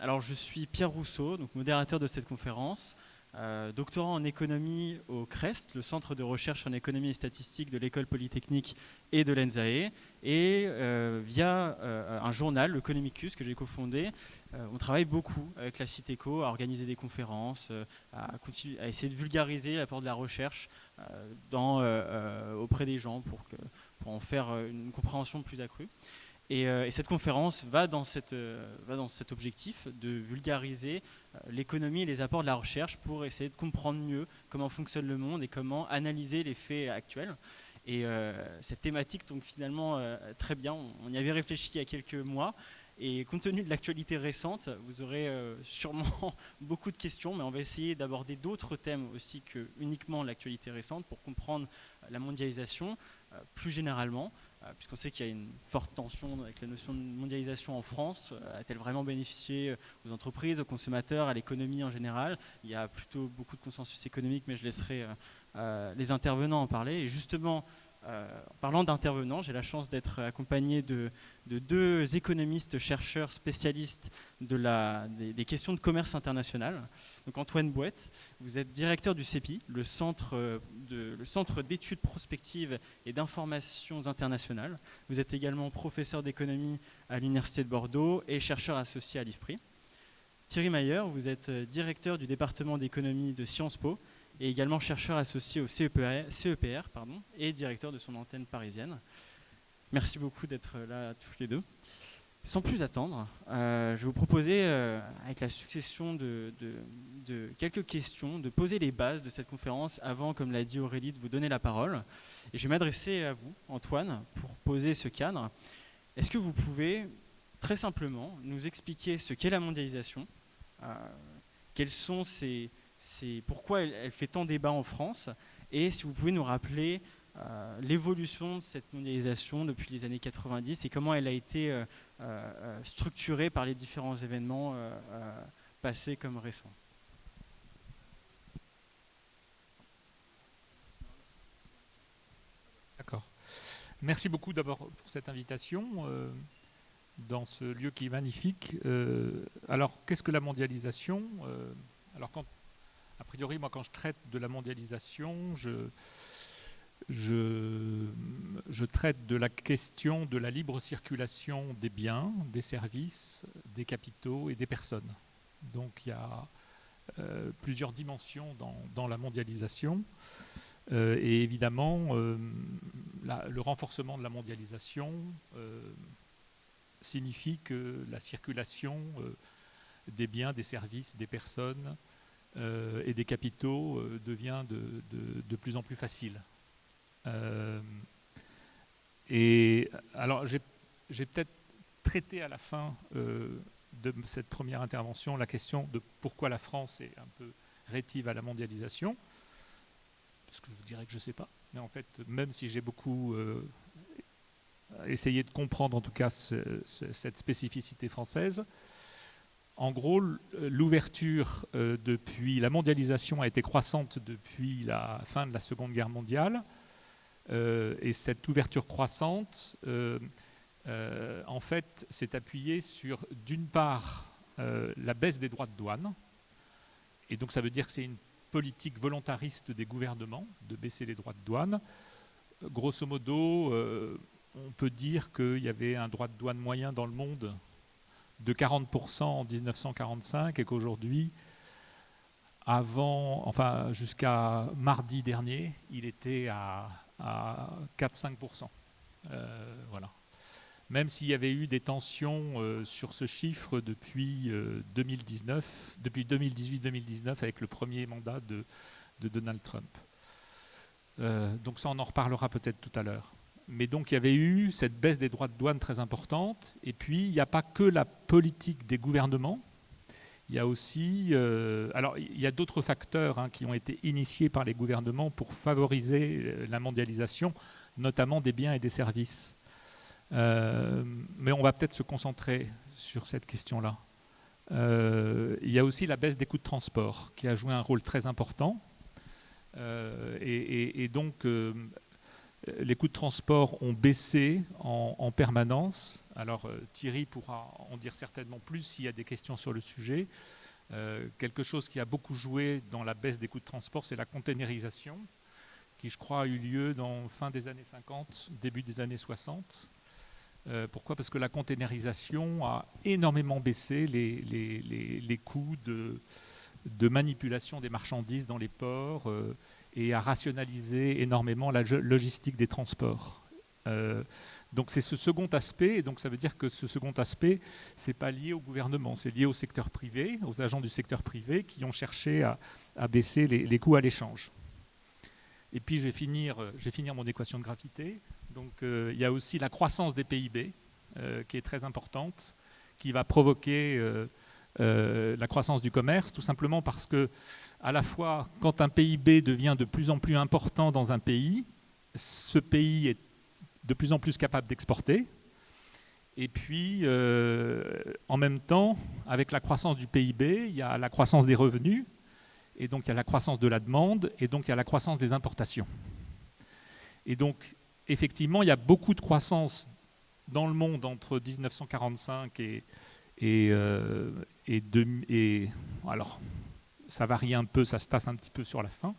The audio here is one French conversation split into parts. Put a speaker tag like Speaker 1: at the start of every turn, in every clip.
Speaker 1: Alors, je suis Pierre Rousseau, donc modérateur de cette conférence, doctorant en économie au CREST, le Centre de recherche en économie et statistique de l'École polytechnique et de l'ENSAE, et via un journal, le Economicus, que j'ai cofondé, on travaille beaucoup avec la Citéco à organiser des conférences, à essayer de vulgariser l'apport de la recherche auprès des gens pour en faire une compréhension plus accrue. Et cette conférence va dans cet objectif de vulgariser l'économie et les apports de la recherche pour essayer de comprendre mieux comment fonctionne le monde et comment analyser les faits actuels. Et cette thématique tombe finalement très bien. On y avait réfléchi il y a quelques mois. Et compte tenu de l'actualité récente, vous aurez sûrement beaucoup de questions, mais on va essayer d'aborder d'autres thèmes aussi que uniquement l'actualité récente pour comprendre la mondialisation plus généralement. Puisqu'on sait qu'il y a une forte tension avec la notion de mondialisation en France. A-t-elle vraiment bénéficié aux entreprises, aux consommateurs, à l'économie en général? Il y a plutôt beaucoup de consensus économique, mais je laisserai les intervenants en parler. Et justement, en parlant d'intervenants, j'ai la chance d'être accompagné de deux économistes chercheurs spécialistes des questions de commerce international. Donc Antoine Bouette, vous êtes directeur du CEPI, le centre d'études prospectives et d'informations internationales. Vous êtes également professeur d'économie à l'Université de Bordeaux et chercheur associé à l'IFPRI. Thierry Mayer, vous êtes directeur du département d'économie de Sciences Po et également chercheur associé au CEPR et directeur de son antenne parisienne. Merci beaucoup d'être là tous les deux. Sans plus attendre, je vais vous proposer, avec la succession de quelques questions, de poser les bases de cette conférence avant, comme l'a dit Aurélie, de vous donner la parole. Et je vais m'adresser à vous, Antoine, pour poser ce cadre. Est-ce que vous pouvez, très simplement, nous expliquer ce qu'est la mondialisation, quels sont pourquoi elle fait tant débat en France, et si vous pouvez nous rappeler l'évolution de cette mondialisation depuis les années 90 et comment elle a été structurée par les différents événements passés comme récents.
Speaker 2: D'accord. Merci beaucoup d'abord pour cette invitation dans ce lieu qui est magnifique. Alors, qu'est-ce que la mondialisation? Alors, a priori, moi, quand je traite de la mondialisation, je traite de la question de la libre circulation des biens, des services, des capitaux et des personnes. Donc il y a plusieurs dimensions dans la mondialisation. Et évidemment, le renforcement de la mondialisation signifie que la circulation des biens, des services, des personnes et des capitaux devient de plus en plus facile. Et alors, j'ai peut-être traité à la fin de cette première intervention la question de pourquoi la France est un peu rétive à la mondialisation, parce que je vous dirais que je ne sais pas, mais en fait, même si j'ai beaucoup essayé de comprendre en tout cas cette spécificité française, en gros, l'ouverture depuis la mondialisation a été croissante depuis la fin de la Seconde Guerre mondiale. Et cette ouverture croissante, en fait, s'est appuyée sur, d'une part, la baisse des droits de douane. Et donc, ça veut dire que c'est une politique volontariste des gouvernements de baisser les droits de douane. Grosso modo, on peut dire qu'il y avait un droit de douane moyen dans le monde de 40% en 1945 et qu'aujourd'hui, jusqu'à mardi dernier, il était à 4-5%. Voilà. Même s'il y avait eu des tensions sur ce chiffre depuis 2018-2019 avec le premier mandat de Donald Trump. Donc ça, on en reparlera peut-être tout à l'heure. Mais donc il y avait eu cette baisse des droits de douane très importante. Et puis il n'y a pas que la politique des gouvernements. Il y a aussi, alors il y a d'autres facteurs qui ont été initiés par les gouvernements pour favoriser la mondialisation, notamment des biens et des services. Mais on va peut-être se concentrer sur cette question-là. Il y a aussi la baisse des coûts de transport qui a joué un rôle très important. Et donc les coûts de transport ont baissé en permanence Alors Thierry pourra en dire certainement plus s'il y a des questions sur le sujet. Quelque chose qui a beaucoup joué dans la baisse des coûts de transport, c'est la containerisation, qui je crois a eu lieu dans fin des années 50, début des années 60. Pourquoi ? Parce que la containerisation a énormément baissé les coûts de manipulation des marchandises dans les ports et a rationalisé énormément la logistique des transports. Donc c'est ce second aspect, et donc ça veut dire que ce second aspect, c'est pas lié au gouvernement, c'est lié au secteur privé, aux agents du secteur privé qui ont cherché à baisser les coûts à l'échange. Et puis je vais finir mon équation de gravité. Donc il y a aussi la croissance des PIB qui est très importante, qui va provoquer la croissance du commerce, tout simplement parce que à la fois quand un PIB devient de plus en plus important dans un pays, ce pays est de plus en plus capable d'exporter. Et puis, en même temps, avec la croissance du PIB, il y a la croissance des revenus, et donc il y a la croissance de la demande, et donc il y a la croissance des importations. Et donc, effectivement, il y a beaucoup de croissance dans le monde entre 1945 et alors, ça varie un peu, ça se tasse un petit peu sur la fin,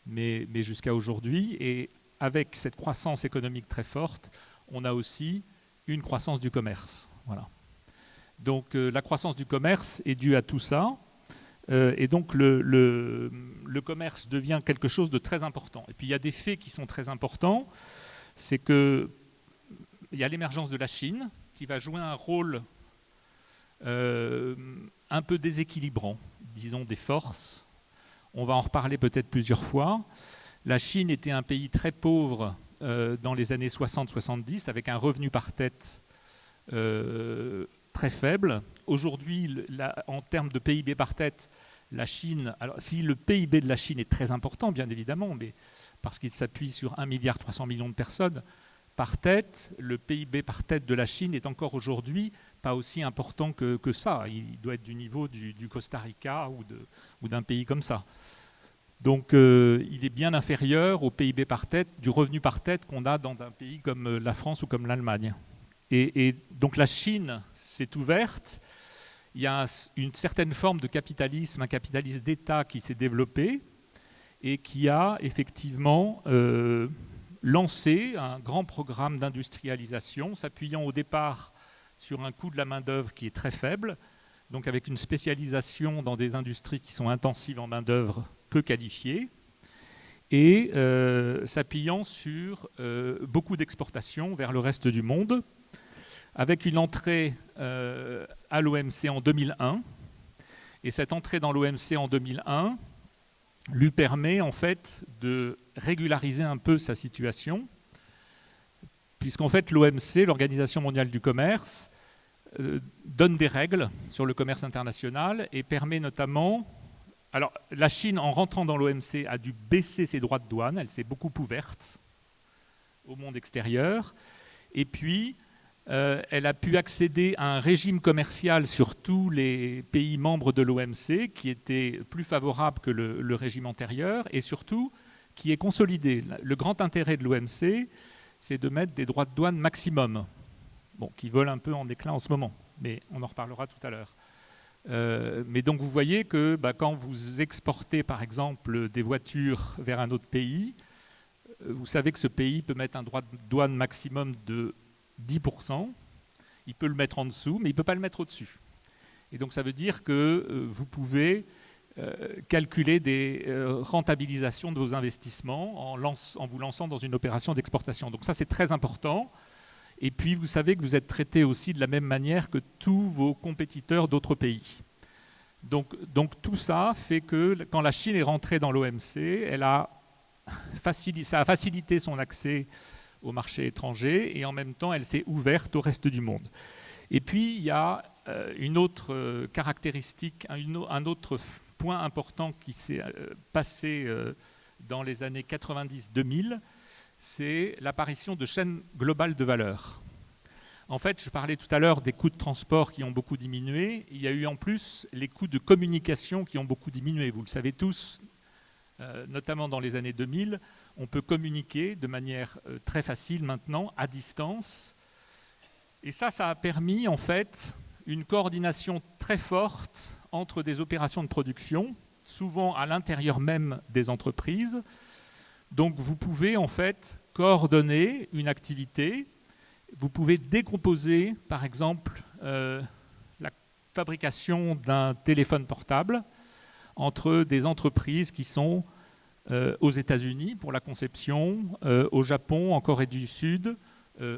Speaker 2: mais jusqu'à aujourd'hui. Et avec cette croissance économique très forte, on a aussi une croissance du commerce. Voilà. Donc la croissance du commerce est due à tout ça. Et donc le commerce devient quelque chose de très important. Et puis il y a des faits qui sont très importants. C'est qu'il y a l'émergence de la Chine qui va jouer un rôle un peu déséquilibrant, disons, des forces. On va en reparler peut-être plusieurs fois. La Chine était un pays très pauvre dans les années 60-70, avec un revenu par tête très faible. Aujourd'hui, en termes de PIB par tête, la Chine, alors si le PIB de la Chine est très important, bien évidemment, mais parce qu'il s'appuie sur 1,3 milliard de personnes, par tête, le PIB par tête de la Chine est encore aujourd'hui pas aussi important que ça. Il doit être du niveau du Costa Rica ou d'un pays comme ça. Donc il est bien inférieur au PIB par tête, du revenu par tête qu'on a dans un pays comme la France ou comme l'Allemagne. Et donc la Chine s'est ouverte, il y a une certaine forme de capitalisme, un capitalisme d'État qui s'est développé et qui a effectivement lancé un grand programme d'industrialisation, s'appuyant au départ sur un coût de la main-d'œuvre qui est très faible, donc avec une spécialisation dans des industries qui sont intensives en main-d'œuvre peu qualifiée, et s'appuyant sur beaucoup d'exportations vers le reste du monde, avec une entrée à l'OMC en 2001. Et cette entrée dans l'OMC en 2001 lui permet en fait de régulariser un peu sa situation, puisqu'en fait l'OMC, l'Organisation mondiale du commerce, donne des règles sur le commerce international et permet notamment... Alors la Chine, en rentrant dans l'OMC, a dû baisser ses droits de douane, elle s'est beaucoup ouverte au monde extérieur, et puis elle a pu accéder à un régime commercial sur tous les pays membres de l'OMC qui était plus favorable que le régime antérieur et surtout qui est consolidé. Le grand intérêt de l'OMC, c'est de mettre des droits de douane maximum, bon, qui volent un peu en éclat en ce moment, mais on en reparlera tout à l'heure. Mais donc vous voyez que quand vous exportez par exemple des voitures vers un autre pays, vous savez que ce pays peut mettre un droit de douane maximum de 10%, il peut le mettre en dessous, mais il ne peut pas le mettre au-dessus. Et donc ça veut dire que vous pouvez calculer des rentabilisations de vos investissements en vous lançant dans une opération d'exportation. Donc ça c'est très important. Et puis vous savez que vous êtes traité aussi de la même manière que tous vos compétiteurs d'autres pays. Donc tout ça fait que quand la Chine est rentrée dans l'OMC, ça a facilité son accès au marché étranger et en même temps elle s'est ouverte au reste du monde. Et puis il y a une autre caractéristique, un autre point important qui s'est passé dans les années 90-2000, c'est l'apparition de chaînes globales de valeur. En fait, je parlais tout à l'heure des coûts de transport qui ont beaucoup diminué. Il y a eu en plus les coûts de communication qui ont beaucoup diminué. Vous le savez tous, notamment dans les années 2000, on peut communiquer de manière très facile maintenant, à distance, Et ça a permis en fait une coordination très forte entre des opérations de production, souvent à l'intérieur même des entreprises. Donc vous pouvez en fait coordonner une activité, vous pouvez décomposer par exemple la fabrication d'un téléphone portable entre des entreprises qui sont aux États-Unis pour la conception, au Japon, en Corée du Sud,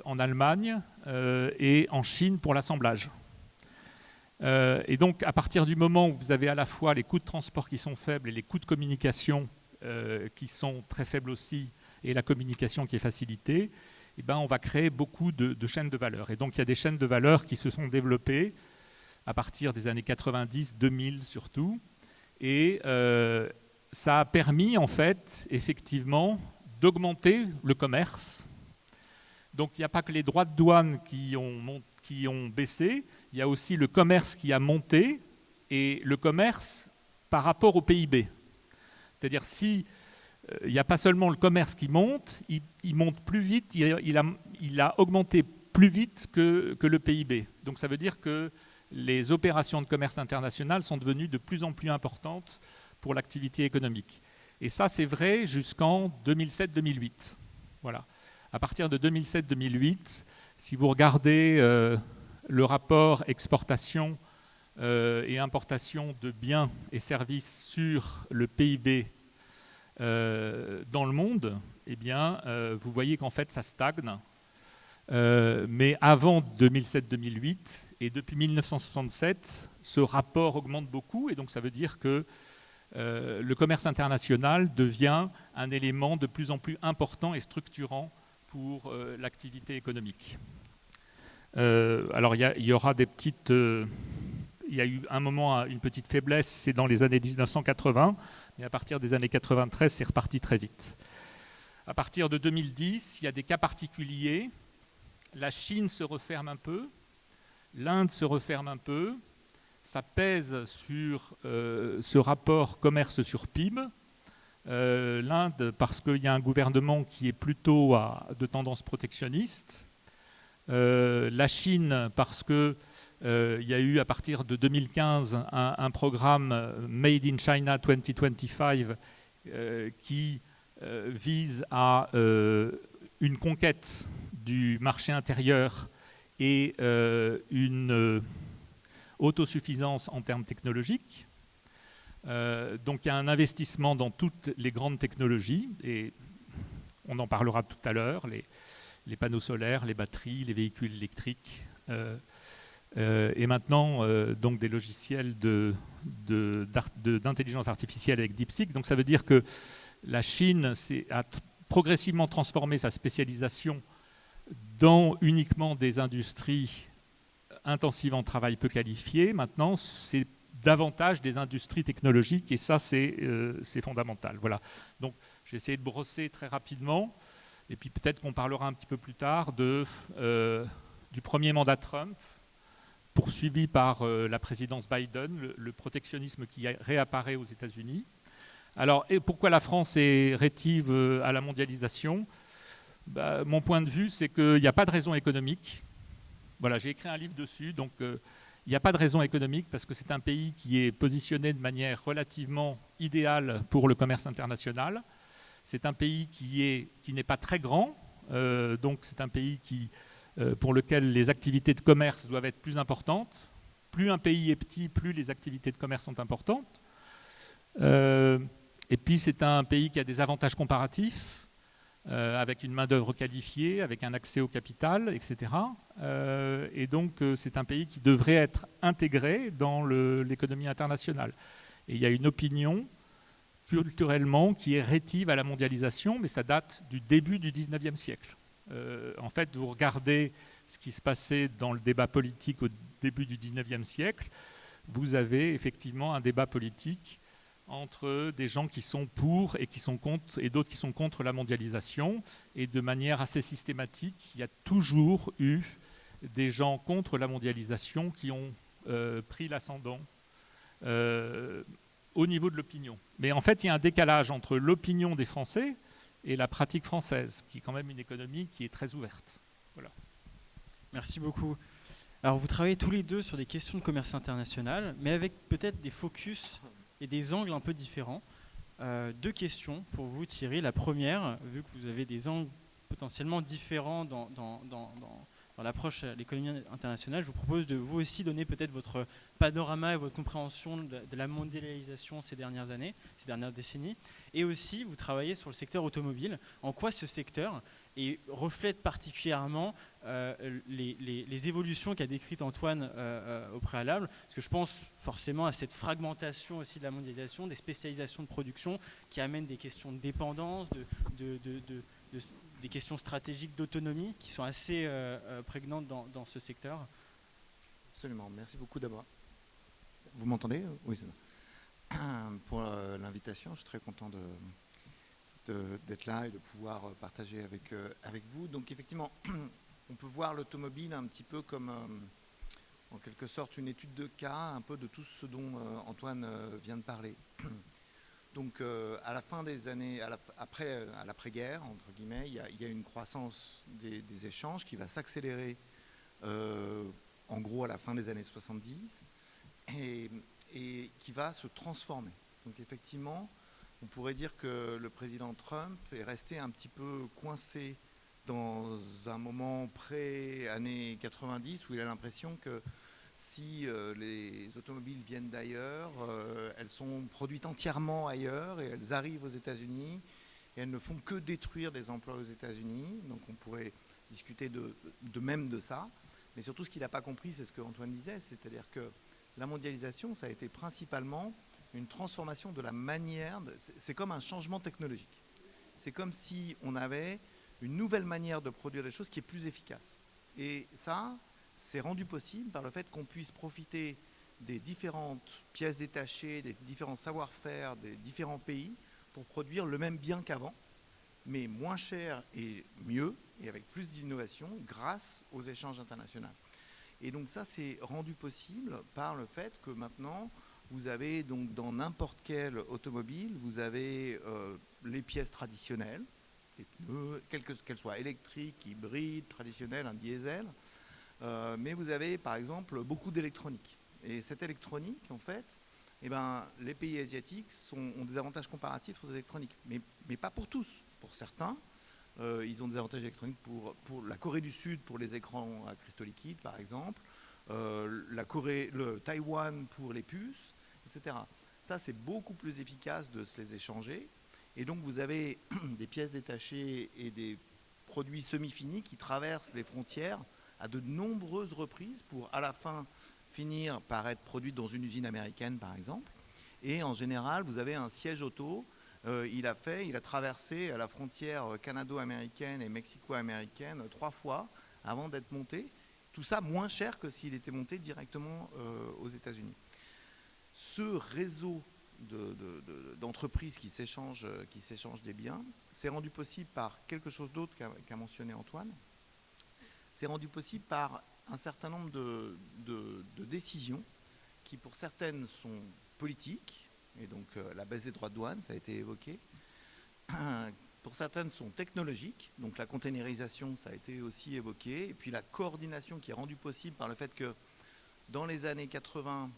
Speaker 2: en Allemagne et en Chine pour l'assemblage. Et donc, à partir du moment où vous avez à la fois les coûts de transport qui sont faibles et les coûts de communication qui sont très faibles aussi, et la communication qui est facilitée, eh ben, on va créer beaucoup de chaînes de valeur. Et donc, il y a des chaînes de valeur qui se sont développées à partir des années 90, 2000 surtout. Et ça a permis, en fait, effectivement, d'augmenter le commerce. Donc, il n'y a pas que les droits de douane qui ont baissé, il y a aussi le commerce qui a monté, et le commerce par rapport au PIB. C'est-à-dire, si il n'y a pas seulement le commerce qui monte, il monte plus vite, il a augmenté plus vite que le PIB. Donc, ça veut dire que les opérations de commerce international sont devenues de plus en plus importantes pour l'activité économique. Et ça, c'est vrai jusqu'en 2007-2008. Voilà. À partir de 2007-2008, si vous regardez le rapport exportation et importation de biens et services sur le PIB dans le monde, eh bien, vous voyez qu'en fait, ça stagne. Mais avant 2007-2008 et depuis 1967, ce rapport augmente beaucoup et donc ça veut dire que le commerce international devient un élément de plus en plus important et structurant pour l'activité économique. Alors il y aura des petites... il y a eu un moment une petite faiblesse, c'est dans les années 1980, mais à partir des années 93, c'est reparti très vite. À partir de 2010, il y a des cas particuliers. La Chine se referme un peu, l'Inde se referme un peu, ça pèse sur ce rapport commerce sur PIB. L'Inde, parce qu'il y a un gouvernement qui est plutôt de tendance protectionniste. La Chine, parce qu'il y a eu à partir de 2015 un programme Made in China 2025 qui vise à une conquête du marché intérieur et une autosuffisance en termes technologiques. Donc il y a un investissement dans toutes les grandes technologies, et on en parlera tout à l'heure, les panneaux solaires, les batteries, les véhicules électriques, et maintenant donc des logiciels d'intelligence artificielle avec DeepSeek. Donc ça veut dire que la Chine a progressivement transformé sa spécialisation dans uniquement des industries intensives en travail peu qualifié. Maintenant, c'est davantage des industries technologiques et ça, c'est fondamental. Voilà. Donc, j'ai essayé de brosser très rapidement et puis peut-être qu'on parlera un petit peu plus tard du premier mandat Trump poursuivi par la présidence Biden, le protectionnisme qui réapparaît aux États-Unis. Alors, et pourquoi la France est rétive à la mondialisation ? Mon point de vue, c'est qu'il n'y a pas de raison économique. Voilà, j'ai écrit un livre dessus, donc il n'y a pas de raison économique parce que c'est un pays qui est positionné de manière relativement idéale pour le commerce international. C'est un pays qui n'est pas très grand, donc c'est un pays pour lequel les activités de commerce doivent être plus importantes. Plus un pays est petit, plus les activités de commerce sont importantes. Et puis c'est un pays qui a des avantages comparatifs, avec une main-d'œuvre qualifiée, avec un accès au capital, etc. Et donc c'est un pays qui devrait être intégré dans l'économie internationale. Et il y a une opinion culturellement qui est rétive à la mondialisation, mais ça date du début du 19e siècle. En fait, vous regardez ce qui se passait dans le débat politique au début du 19e siècle, vous avez effectivement un débat politique entre des gens qui sont pour et qui sont contre, et d'autres qui sont contre la mondialisation. Et de manière assez systématique, il y a toujours eu des gens contre la mondialisation qui ont pris l'ascendant au niveau de l'opinion. Mais en fait, il y a un décalage entre l'opinion des Français et la pratique française, qui est quand même une économie qui est très ouverte. Voilà.
Speaker 1: Merci beaucoup. Alors, vous travaillez tous les deux sur des questions de commerce international, mais avec peut-être des focus et des angles un peu différents. Deux questions pour vous, Thierry. La première, vu que vous avez des angles potentiellement différents dans l'approche à l'économie internationale, je vous propose de vous aussi donner peut-être votre panorama et votre compréhension de la mondialisation ces dernières années, ces dernières décennies. Et aussi, vous travaillez sur le secteur automobile. En quoi ce secteur reflète particulièrement les évolutions qu'a décrites Antoine au préalable, parce que je pense forcément à cette fragmentation aussi de la mondialisation, des spécialisations de production qui amènent des questions de dépendance, des questions stratégiques d'autonomie qui sont assez prégnantes dans ce secteur.
Speaker 3: Absolument, merci beaucoup d'abord. Vous m'entendez? Oui, c'est bon. Pour l'invitation, je suis très content d'être là et de pouvoir partager avec vous. Donc effectivement, on peut voir l'automobile un petit peu comme en quelque sorte une étude de cas, un peu de tout ce dont Antoine vient de parler. Donc à la fin des années, à l'après-guerre, entre guillemets, il y a une croissance des échanges qui va s'accélérer en gros à la fin des années 70 et qui va se transformer. Donc effectivement, on pourrait dire que le président Trump est resté un petit peu coincé dans un moment pré-années 90 où il a l'impression que si les automobiles viennent d'ailleurs, elles sont produites entièrement ailleurs et elles arrivent aux États-Unis et elles ne font que détruire des emplois aux États-Unis. Donc on pourrait discuter de même de ça. Mais surtout ce qu'il n'a pas compris, c'est ce qu'Antoine disait, c'est-à-dire que la mondialisation, ça a été principalement une transformation de la manière, c'est comme un changement technologique. C'est comme si on avait une nouvelle manière de produire des choses qui est plus efficace. Et ça, c'est rendu possible par le fait qu'on puisse profiter des différentes pièces détachées, des différents savoir-faire des différents pays pour produire le même bien qu'avant, mais moins cher et mieux, et avec plus d'innovation grâce aux échanges internationaux. Et donc ça, c'est rendu possible par le fait que maintenant, vous avez donc dans n'importe quelle automobile, vous avez les pièces traditionnelles, les pneus, qu'elles soient électriques, hybrides, traditionnelles, un diesel, mais vous avez par exemple beaucoup d'électronique. Et cette électronique, en fait, eh ben, les pays asiatiques ont des avantages comparatifs sur ces électroniques, mais pas pour tous. Pour certains, ils ont des avantages électroniques pour la Corée du Sud, pour les écrans à cristaux liquides, par exemple, le Taïwan pour les puces, etc. Ça, c'est beaucoup plus efficace de se les échanger. Et donc, vous avez des pièces détachées et des produits semi-finis qui traversent les frontières à de nombreuses reprises pour, à la fin, finir par être produits dans une usine américaine, par exemple. Et en général, vous avez un siège auto. Il a traversé la frontière canado-américaine et mexico-américaine 3 fois avant d'être monté. Tout ça moins cher que s'il était monté directement aux États-Unis. Ce réseau d'entreprises qui s'échangent des biens, c'est rendu possible par quelque chose d'autre qu'a mentionné Antoine. C'est rendu possible par un certain nombre de décisions qui, pour certaines, sont politiques, et donc la baisse des droits de douane, ça a été évoqué. Pour certaines, sont technologiques, donc la containerisation, ça a été aussi évoqué, et puis la coordination qui est rendue possible par le fait que dans les années 80,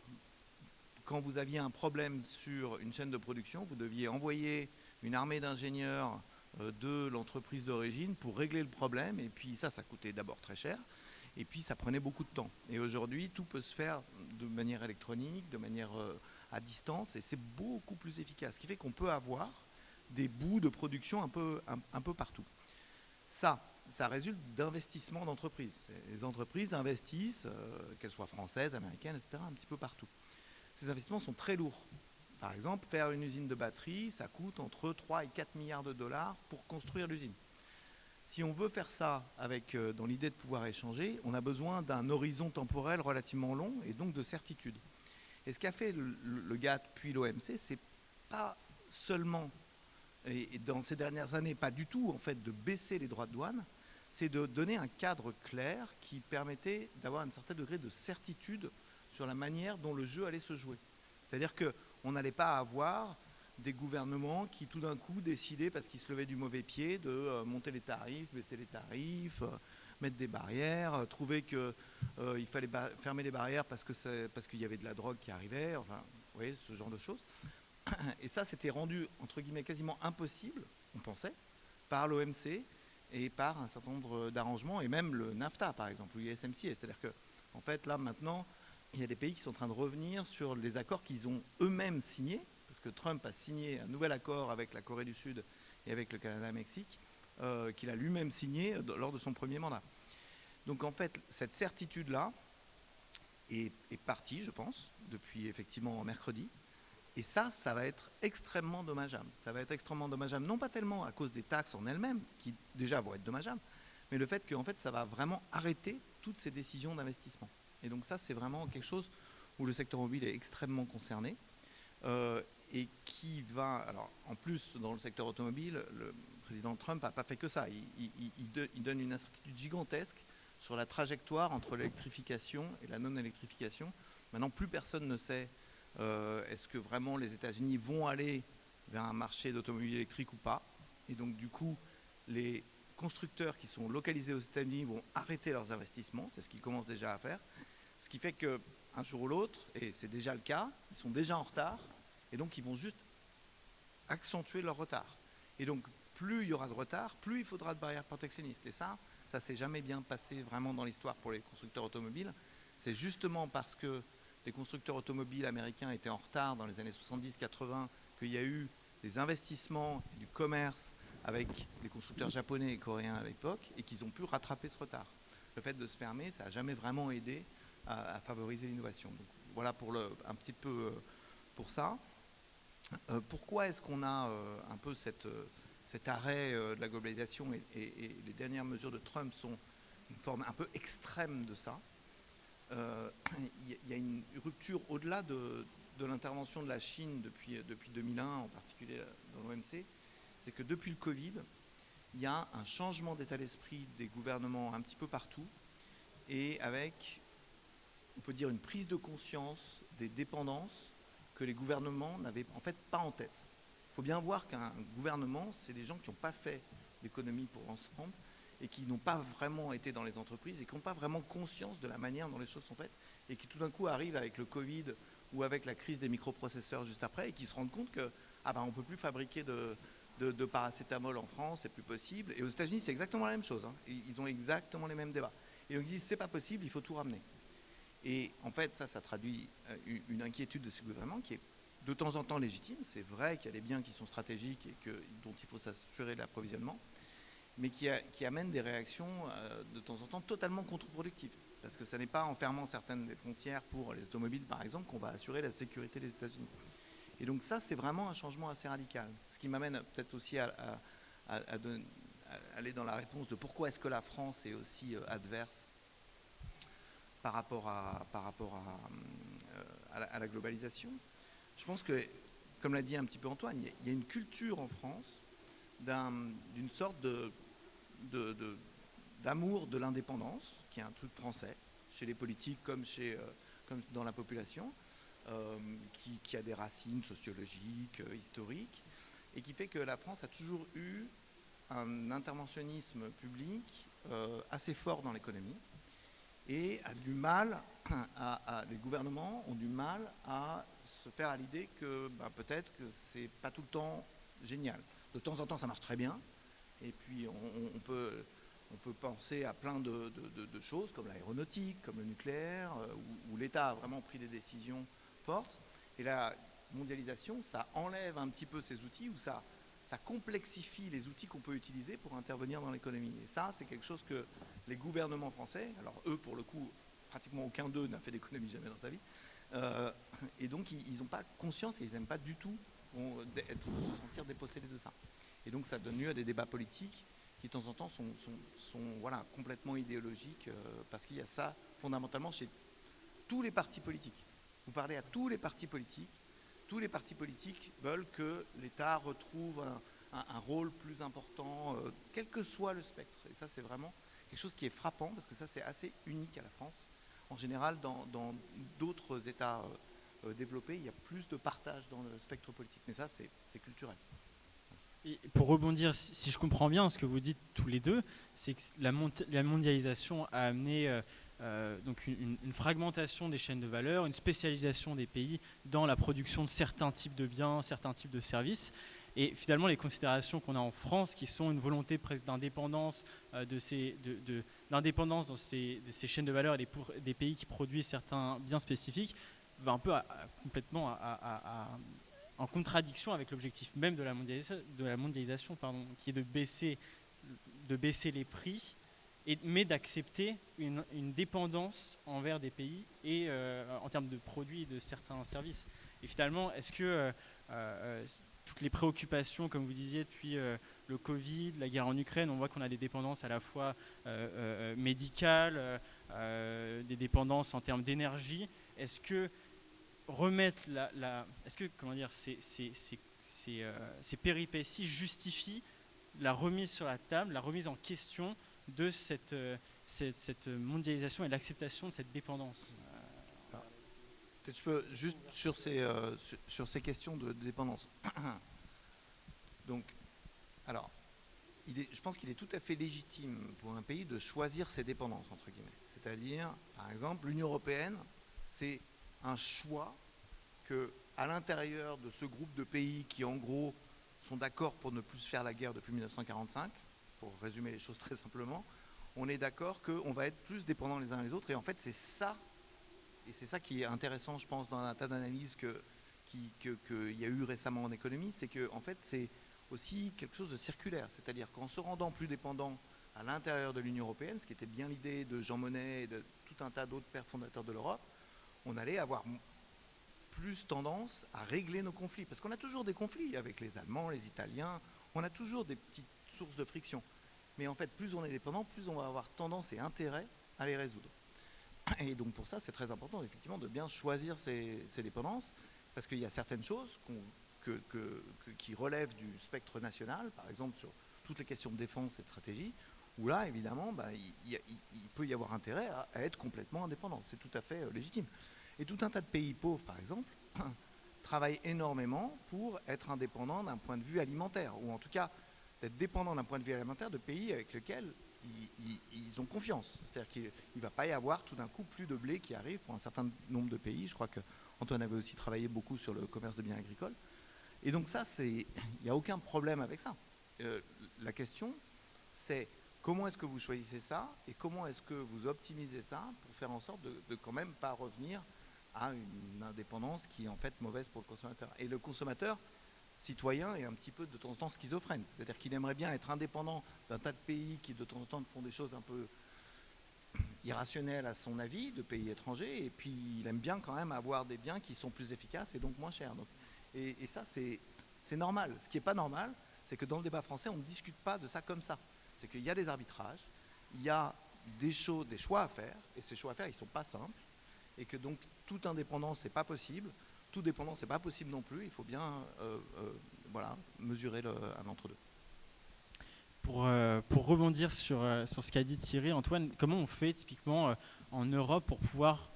Speaker 3: quand vous aviez un problème sur une chaîne de production, vous deviez envoyer une armée d'ingénieurs de l'entreprise d'origine pour régler le problème, et puis ça coûtait d'abord très cher, et puis ça prenait beaucoup de temps. Et aujourd'hui, tout peut se faire de manière électronique, de manière à distance, et c'est beaucoup plus efficace, ce qui fait qu'on peut avoir des bouts de production un peu partout. Ça résulte d'investissements d'entreprises. Les entreprises investissent, qu'elles soient françaises, américaines, etc., un petit peu partout. Ces investissements sont très lourds. Par exemple, faire une usine de batterie, ça coûte entre 3 et 4 milliards de dollars pour construire l'usine. Si on veut faire ça dans l'idée de pouvoir échanger, on a besoin d'un horizon temporel relativement long et donc de certitude. Et ce qu'a fait le GATT puis l'OMC, c'est pas seulement, et dans ces dernières années, pas du tout en fait de baisser les droits de douane, c'est de donner un cadre clair qui permettait d'avoir un certain degré de certitude sur la manière dont le jeu allait se jouer. C'est-à-dire qu'on n'allait pas avoir des gouvernements qui tout d'un coup décidaient, parce qu'ils se levaient du mauvais pied, de monter les tarifs, baisser les tarifs, mettre des barrières, trouver qu'il fallait fermer les barrières parce qu'il y avait de la drogue qui arrivait, enfin, vous voyez, ce genre de choses. Et ça, c'était rendu, entre guillemets, quasiment impossible, on pensait, par l'OMC et par un certain nombre d'arrangements, et même le NAFTA, par exemple, ou l'USMCA. C'est-à-dire que, en fait, là, maintenant, il y a des pays qui sont en train de revenir sur les accords qu'ils ont eux-mêmes signés, parce que Trump a signé un nouvel accord avec la Corée du Sud et avec le Canada et le Mexique, qu'il a lui-même signé lors de son premier mandat. Donc, en fait, cette certitude-là est partie, je pense, depuis effectivement mercredi. Et ça va être extrêmement dommageable. Ça va être extrêmement dommageable, non pas tellement à cause des taxes en elles-mêmes, qui déjà vont être dommageables, mais le fait que en fait, ça va vraiment arrêter toutes ces décisions d'investissement. Et donc ça, c'est vraiment quelque chose où le secteur automobile est extrêmement concerné et qui va... Alors, en plus, dans le secteur automobile, le président Trump n'a pas fait que ça. Il donne une incertitude gigantesque sur la trajectoire entre l'électrification et la non-électrification. Maintenant, plus personne ne sait est-ce que vraiment les États-Unis vont aller vers un marché d'automobile électrique ou pas. Et donc, du coup, les constructeurs qui sont localisés aux États-Unis vont arrêter leurs investissements. C'est ce qu'ils commencent déjà à faire. Ce qui fait qu'un jour ou l'autre, et c'est déjà le cas, ils sont déjà en retard. Et donc, ils vont juste accentuer leur retard. Et donc, plus il y aura de retard, plus il faudra de barrières protectionnistes. Et ça s'est jamais bien passé vraiment dans l'histoire pour les constructeurs automobiles. C'est justement parce que les constructeurs automobiles américains étaient en retard dans les années 70-80 qu'il y a eu des investissements et du commerce avec les constructeurs japonais et coréens à l'époque et qu'ils ont pu rattraper ce retard. Le fait de se fermer, ça n'a jamais vraiment aidé à favoriser l'innovation. Donc, voilà pour un petit peu pour ça. Pourquoi est-ce qu'on a un peu cet arrêt de la globalisation et les dernières mesures de Trump sont une forme un peu extrême de ça? Il y a une rupture au-delà de l'intervention de la Chine depuis 2001, en particulier dans l'OMC, c'est que depuis le Covid, il y a un changement d'état d'esprit des gouvernements un petit peu partout, et avec, on peut dire, une prise de conscience des dépendances que les gouvernements n'avaient en fait pas en tête. Il faut bien voir qu'un gouvernement, c'est des gens qui n'ont pas fait d'économie pour l'ensemble, et qui n'ont pas vraiment été dans les entreprises et qui n'ont pas vraiment conscience de la manière dont les choses sont faites et qui tout d'un coup arrivent avec le Covid ou avec la crise des microprocesseurs juste après et qui se rendent compte que on ne peut plus fabriquer de paracétamol en France, c'est plus possible. Et aux États-Unis, c'est exactement la même chose. Hein. Ils ont exactement les mêmes débats. Et donc ils disent c'est pas possible, il faut tout ramener. Et en fait, ça traduit une inquiétude de ce gouvernement qui est de temps en temps légitime. C'est vrai qu'il y a des biens qui sont stratégiques et dont il faut s'assurer de l'approvisionnement, mais qui amène des réactions de temps en temps totalement contre-productives. Parce que ce n'est pas en fermant certaines des frontières pour les automobiles, par exemple, qu'on va assurer la sécurité des États-Unis. Et donc ça, c'est vraiment un changement assez radical. Ce qui m'amène peut-être aussi à aller dans la réponse de pourquoi est-ce que la France est aussi adverse par rapport à la globalisation. Je pense que, comme l'a dit un petit peu Antoine, il y a une culture en France d'une sorte d'amour de l'indépendance, qui est un truc français, chez les politiques comme dans la population, qui a des racines sociologiques, historiques, et qui fait que la France a toujours eu un interventionnisme public assez fort dans l'économie, et a du mal, les gouvernements ont du mal à se faire à l'idée que peut-être que c'est pas tout le temps génial. De temps en temps, ça marche très bien, et puis on peut penser à plein de choses, comme l'aéronautique, comme le nucléaire, où l'État a vraiment pris des décisions fortes. Et la mondialisation, ça enlève un petit peu ces outils, ou ça complexifie les outils qu'on peut utiliser pour intervenir dans l'économie. Et ça, c'est quelque chose que les gouvernements français, alors eux, pour le coup, pratiquement aucun d'eux n'a fait d'économie jamais dans sa vie, et donc ils n'ont pas conscience et ils n'aiment pas du tout se sentir dépossédés de ça. Et donc ça donne lieu à des débats politiques qui de temps en temps sont complètement idéologiques, parce qu'il y a ça fondamentalement chez tous les partis politiques. Vous parlez à tous les partis politiques veulent que l'État retrouve un rôle plus important, quel que soit le spectre. Et ça, c'est vraiment quelque chose qui est frappant, parce que ça, c'est assez unique à la France. En général, dans d'autres États développés, il y a plus de partage dans le spectre politique. Mais ça, c'est culturel.
Speaker 1: Et pour rebondir, si je comprends bien ce que vous dites tous les deux, c'est que la mondialisation a amené donc une fragmentation des chaînes de valeur, une spécialisation des pays dans la production de certains types de biens, certains types de services. Et finalement, les considérations qu'on a en France, qui sont une volonté presque d'indépendance d'indépendance dans de ces chaînes de valeur et des pays qui produisent certains biens spécifiques, va un peu complètement en contradiction avec l'objectif même de la mondialisation, pardon, qui est de baisser les prix, mais d'accepter une dépendance envers des pays et en termes de produits et de certains services. Et finalement, est-ce que toutes les préoccupations, comme vous disiez, depuis le Covid, la guerre en Ukraine, on voit qu'on a des dépendances à la fois médicales, des dépendances en termes d'énergie. Est-ce que remettre est-ce que comment dire, ces péripéties justifient la remise sur la table, la remise en question de cette mondialisation et l'acceptation de cette dépendance?
Speaker 3: Peut-être je peux juste sur ces questions de dépendance. Donc, alors, je pense qu'il est tout à fait légitime pour un pays de choisir ses dépendances, entre guillemets. C'est-à-dire, par exemple, l'Union européenne, c'est un choix qu'à l'intérieur de ce groupe de pays qui, en gros, sont d'accord pour ne plus faire la guerre depuis 1945, pour résumer les choses très simplement, on est d'accord qu'on va être plus dépendants les uns les autres. Et en fait, c'est ça qui est intéressant, je pense, dans un tas d'analyses qu'il y a eu récemment en économie, c'est que en fait, c'est aussi quelque chose de circulaire. C'est-à-dire qu'en se rendant plus dépendant à l'intérieur de l'Union européenne, ce qui était bien l'idée de Jean Monnet et de tout un tas d'autres pères fondateurs de l'Europe, on allait avoir plus tendance à régler nos conflits. Parce qu'on a toujours des conflits avec les Allemands, les Italiens, on a toujours des petites sources de friction. Mais en fait, plus on est dépendant, plus on va avoir tendance et intérêt à les résoudre. Et donc pour ça, c'est très important, effectivement, de bien choisir ces dépendances, parce qu'il y a certaines choses qui relèvent du spectre national, par exemple sur toutes les questions de défense et de stratégie, où là, évidemment, il peut y avoir intérêt à être complètement indépendant. C'est tout à fait légitime. Et tout un tas de pays pauvres, par exemple, travaillent énormément pour être indépendants d'un point de vue alimentaire, ou en tout cas d'être dépendants d'un point de vue alimentaire de pays avec lesquels ils ont confiance. C'est-à-dire qu'il ne va pas y avoir tout d'un coup plus de blé qui arrive pour un certain nombre de pays. Je crois qu'Antoine avait aussi travaillé beaucoup sur le commerce de biens agricoles. Et donc ça, il n'y a aucun problème avec ça. La question, c'est comment est-ce que vous choisissez ça et comment est-ce que vous optimisez ça pour faire en sorte de quand même pas revenir à une indépendance qui est en fait mauvaise pour le consommateur. Et le consommateur citoyen est un petit peu de temps en temps schizophrène. C'est-à-dire qu'il aimerait bien être indépendant d'un tas de pays qui de temps en temps font des choses un peu irrationnelles à son avis, de pays étrangers, et puis il aime bien quand même avoir des biens qui sont plus efficaces et donc moins chers. Donc, et ça, c'est normal. Ce qui n'est pas normal, c'est que dans le débat français, on ne discute pas de ça comme ça. C'est qu'il y a des arbitrages, il y a des choix à faire, et ces choix à faire, ils ne sont pas simples, et que donc toute indépendance, ce n'est pas possible. Tout dépendant, c'est pas possible non plus. Il faut bien mesurer un entre-deux.
Speaker 1: Pour rebondir sur ce qu'a dit Thierry, Antoine, comment on fait typiquement en Europe pour pouvoir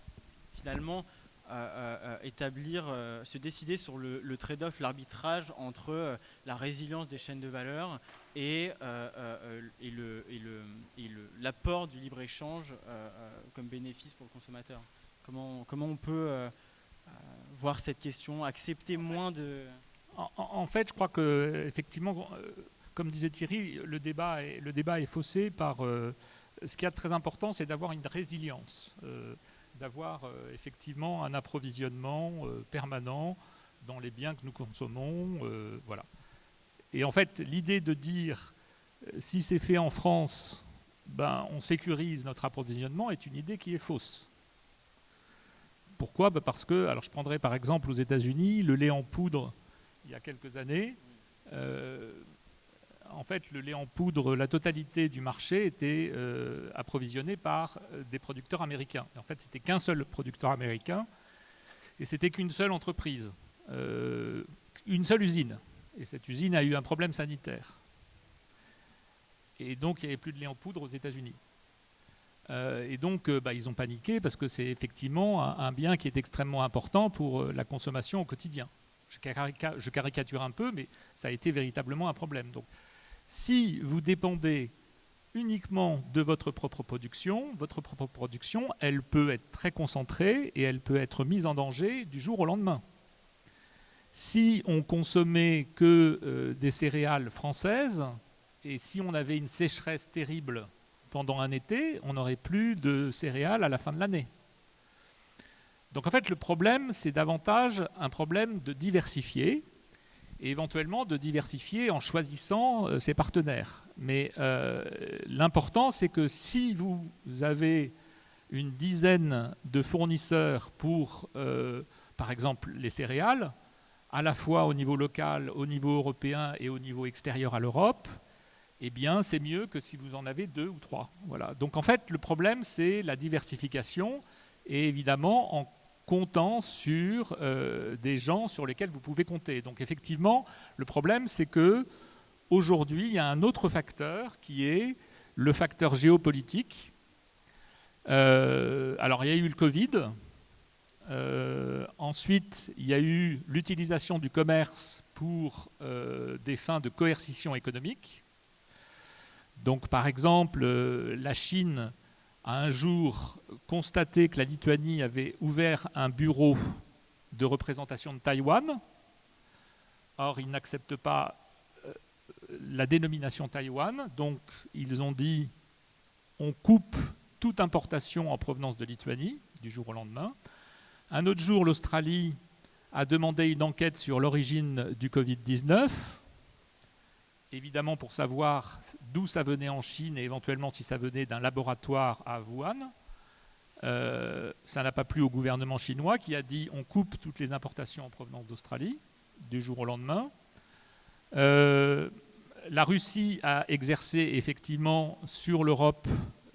Speaker 1: finalement se décider sur le trade-off, l'arbitrage entre la résilience des chaînes de valeur et l'apport du libre-échange comme bénéfice pour le consommateur? Comment on peut voir cette question, accepter moins de...
Speaker 2: En fait, je crois que effectivement, comme disait Thierry, le débat est faussé par ce qu'il y a de très important, c'est d'avoir une résilience, d'avoir effectivement un approvisionnement permanent dans les biens que nous consommons, voilà. Et en fait, l'idée de dire si c'est fait en France, on sécurise notre approvisionnement est une idée qui est fausse. Pourquoi ? Parce que, alors je prendrai par exemple aux États-Unis, le lait en poudre, il y a quelques années, en fait, le lait en poudre, la totalité du marché était approvisionnée par des producteurs américains. Et en fait, c'était qu'un seul producteur américain et c'était qu'une seule entreprise, une seule usine. Et cette usine a eu un problème sanitaire. Et donc, il n'y avait plus de lait en poudre aux États-Unis. Et donc, ils ont paniqué parce que c'est effectivement un bien qui est extrêmement important pour la consommation au quotidien. je caricature un peu, mais ça a été véritablement un problème. Donc, si vous dépendez uniquement de votre propre production, elle peut être très concentrée et elle peut être mise en danger du jour au lendemain. Si on consommait que des céréales françaises, et si on avait une sécheresse terrible pendant un été, on n'aurait plus de céréales à la fin de l'année. Donc en fait, le problème, c'est davantage un problème de diversifier, et éventuellement de diversifier en choisissant ses partenaires. Mais l'important, c'est que si vous avez une dizaine de fournisseurs pour, par exemple, les céréales, à la fois au niveau local, au niveau européen et au niveau extérieur à l'Europe, eh bien, c'est mieux que si vous en avez 2 ou 3. Voilà. Donc en fait, le problème, c'est la diversification, et évidemment, en comptant sur des gens sur lesquels vous pouvez compter. Donc effectivement, le problème, c'est que aujourd'hui, il y a un autre facteur qui est le facteur géopolitique. Alors, il y a eu le Covid. Ensuite, il y a eu l'utilisation du commerce pour des fins de coercition économique. Donc, par exemple, la Chine a un jour constaté que la Lituanie avait ouvert un bureau de représentation de Taïwan. Or, ils n'acceptent pas la dénomination Taïwan, donc ils ont dit on coupe toute importation en provenance de Lituanie du jour au lendemain. Un autre jour, l'Australie a demandé une enquête sur l'origine du Covid-19, évidemment pour savoir d'où ça venait en Chine et éventuellement si ça venait d'un laboratoire à Wuhan. Ça n'a pas plu au gouvernement chinois qui a dit on coupe toutes les importations en provenance d'Australie du jour au lendemain. La Russie a exercé effectivement sur l'Europe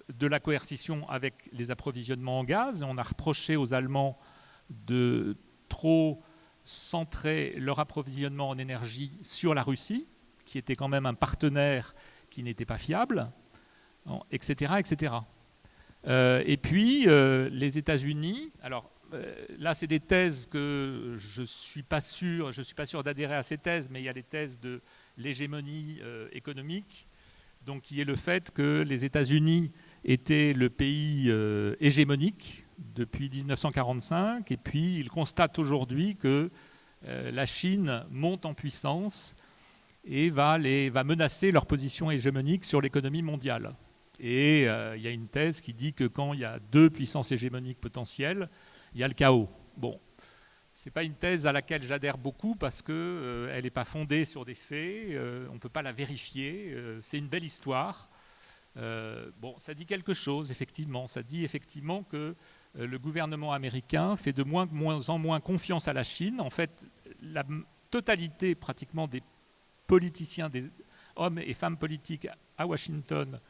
Speaker 2: de la coercition avec les approvisionnements en gaz. On a reproché aux Allemands de trop centrer leur approvisionnement en énergie sur la Russie, qui était quand même un partenaire qui n'était pas fiable, etc. etc. Et puis, les États-Unis, alors là, c'est des thèses que je ne suis pas sûr d'adhérer à ces thèses, mais il y a les thèses de l'hégémonie économique, donc qui est le fait que les États-Unis étaient le pays hégémonique depuis 1945, et puis ils constatent aujourd'hui que la Chine monte en puissance et va menacer leur position hégémonique sur l'économie mondiale. Et il y a une thèse qui dit que quand il y a 2 puissances hégémoniques potentielles, il y a le chaos. Bon, ce n'est pas une thèse à laquelle j'adhère beaucoup parce qu'elle n'est pas fondée sur des faits, on ne peut pas la vérifier, c'est une belle histoire. Bon, ça dit quelque chose, effectivement. Ça dit effectivement que le gouvernement américain fait de moins en moins confiance à la Chine. En fait, la totalité pratiquement des politiciens, des hommes et femmes politiques à Washington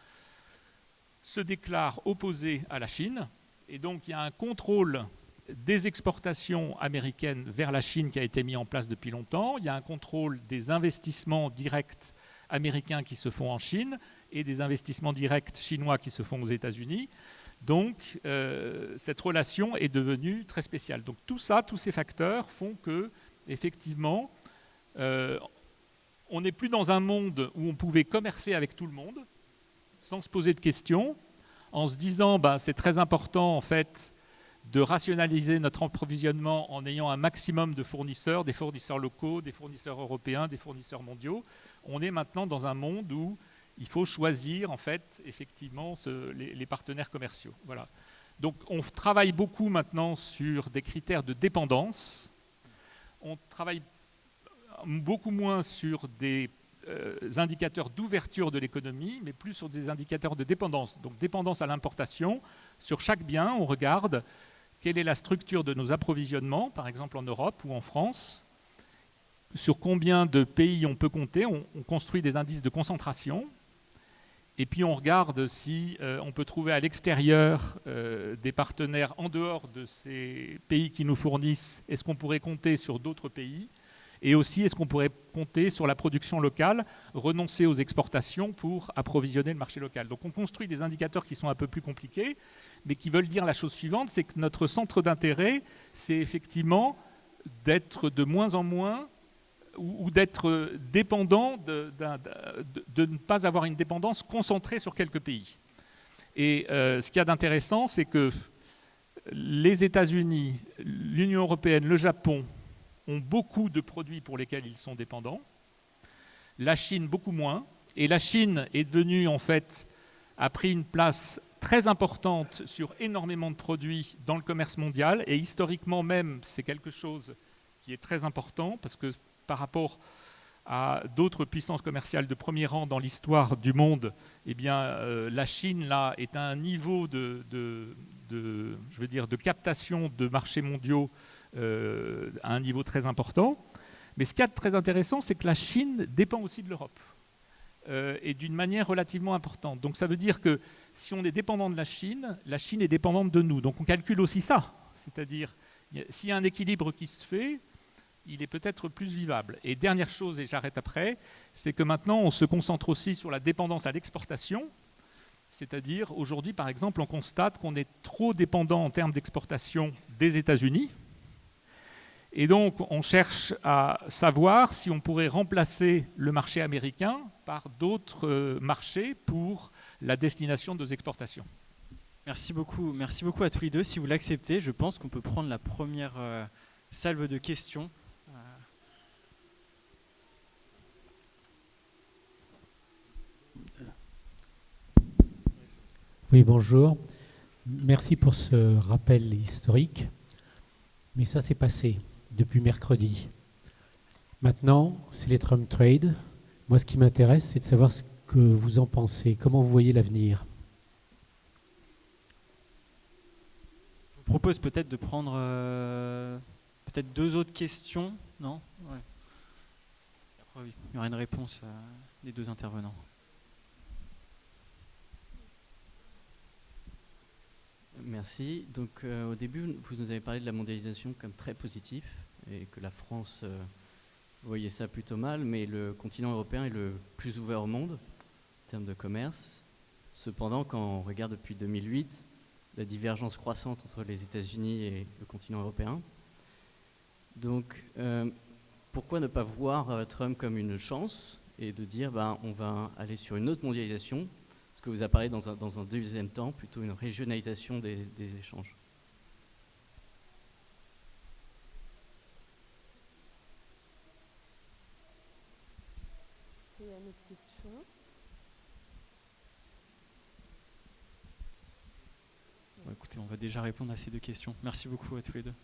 Speaker 2: se déclarent opposés à la Chine. Et donc, il y a un contrôle des exportations américaines vers la Chine qui a été mis en place depuis longtemps. Il y a un contrôle des investissements directs américains qui se font en Chine et des investissements directs chinois qui se font aux États-Unis. Donc, cette relation est devenue très spéciale. Donc, tout ça, tous ces facteurs font que, effectivement, on n'est plus dans un monde où on pouvait commercer avec tout le monde sans se poser de questions, en se disant c'est très important en fait de rationaliser notre approvisionnement en ayant un maximum de fournisseurs, des fournisseurs locaux, des fournisseurs européens, des fournisseurs mondiaux. On est maintenant dans un monde où il faut choisir en fait effectivement les partenaires commerciaux. Voilà. Donc on travaille beaucoup maintenant sur des critères de dépendance. On travaille beaucoup moins sur des indicateurs d'ouverture de l'économie, mais plus sur des indicateurs de dépendance. Donc dépendance à l'importation. Sur chaque bien, on regarde quelle est la structure de nos approvisionnements, par exemple en Europe ou en France, sur combien de pays on peut compter. On construit des indices de concentration, et puis on regarde si on peut trouver à l'extérieur des partenaires en dehors de ces pays qui nous fournissent. Est-ce qu'on pourrait compter sur d'autres pays ? Et aussi, est-ce qu'on pourrait compter sur la production locale, renoncer aux exportations pour approvisionner le marché local? Donc on construit des indicateurs qui sont un peu plus compliqués, mais qui veulent dire la chose suivante, c'est que notre centre d'intérêt, c'est effectivement d'être de moins en moins ou d'être dépendant, de ne pas avoir une dépendance concentrée sur quelques pays. Et ce qu'il y a d'intéressant, c'est que les États-Unis, l'Union européenne, le Japon ont beaucoup de produits pour lesquels ils sont dépendants. La Chine, beaucoup moins. Et la Chine est devenue, en fait, a pris une place très importante sur énormément de produits dans le commerce mondial. Et historiquement même, c'est quelque chose qui est très important parce que par rapport à d'autres puissances commerciales de premier rang dans l'histoire du monde, eh bien, la Chine là, est à un niveau de captation de marchés mondiaux à un niveau très important. Mais ce qu'il y a de très intéressant, c'est que la Chine dépend aussi de l'Europe et d'une manière relativement importante. Donc ça veut dire que si on est dépendant de la Chine est dépendante de nous. Donc on calcule aussi ça. C'est-à-dire, s'il y a un équilibre qui se fait, il est peut-être plus vivable. Et dernière chose, et j'arrête après, c'est que maintenant on se concentre aussi sur la dépendance à l'exportation. C'est-à-dire, aujourd'hui, par exemple, on constate qu'on est trop dépendant en termes d'exportation des États-Unis. Et donc, on cherche à savoir si on pourrait remplacer le marché américain par d'autres marchés pour la destination de nos exportations.
Speaker 1: Merci beaucoup à tous les deux. Si vous l'acceptez, je pense qu'on peut prendre la première salve de questions.
Speaker 4: Oui, bonjour. Merci pour ce rappel historique. Mais ça, c'est passé depuis mercredi. Maintenant, c'est les Trump Trade. Moi, ce qui m'intéresse, c'est de savoir ce que vous en pensez. Comment vous voyez l'avenir?
Speaker 1: Je vous propose peut-être de prendre peut-être 2 autres questions. Non? Ouais. Après, oui, il y aura une réponse des 2 intervenants.
Speaker 5: Merci. Donc au début, vous nous avez parlé de la mondialisation comme très positif et que la France voyait ça plutôt mal, mais le continent européen est le plus ouvert au monde en termes de commerce. Cependant, quand on regarde depuis 2008, la divergence croissante entre les États-Unis et le continent européen. Donc pourquoi ne pas voir Trump comme une chance et de dire on va aller sur une autre mondialisation? Ce que vous avez parlé dans un deuxième temps, plutôt une régionalisation des échanges.
Speaker 6: Est-ce qu'il y a une autre question?
Speaker 1: Bon, écoutez, on va déjà répondre à ces 2 questions. Merci beaucoup à tous les 2.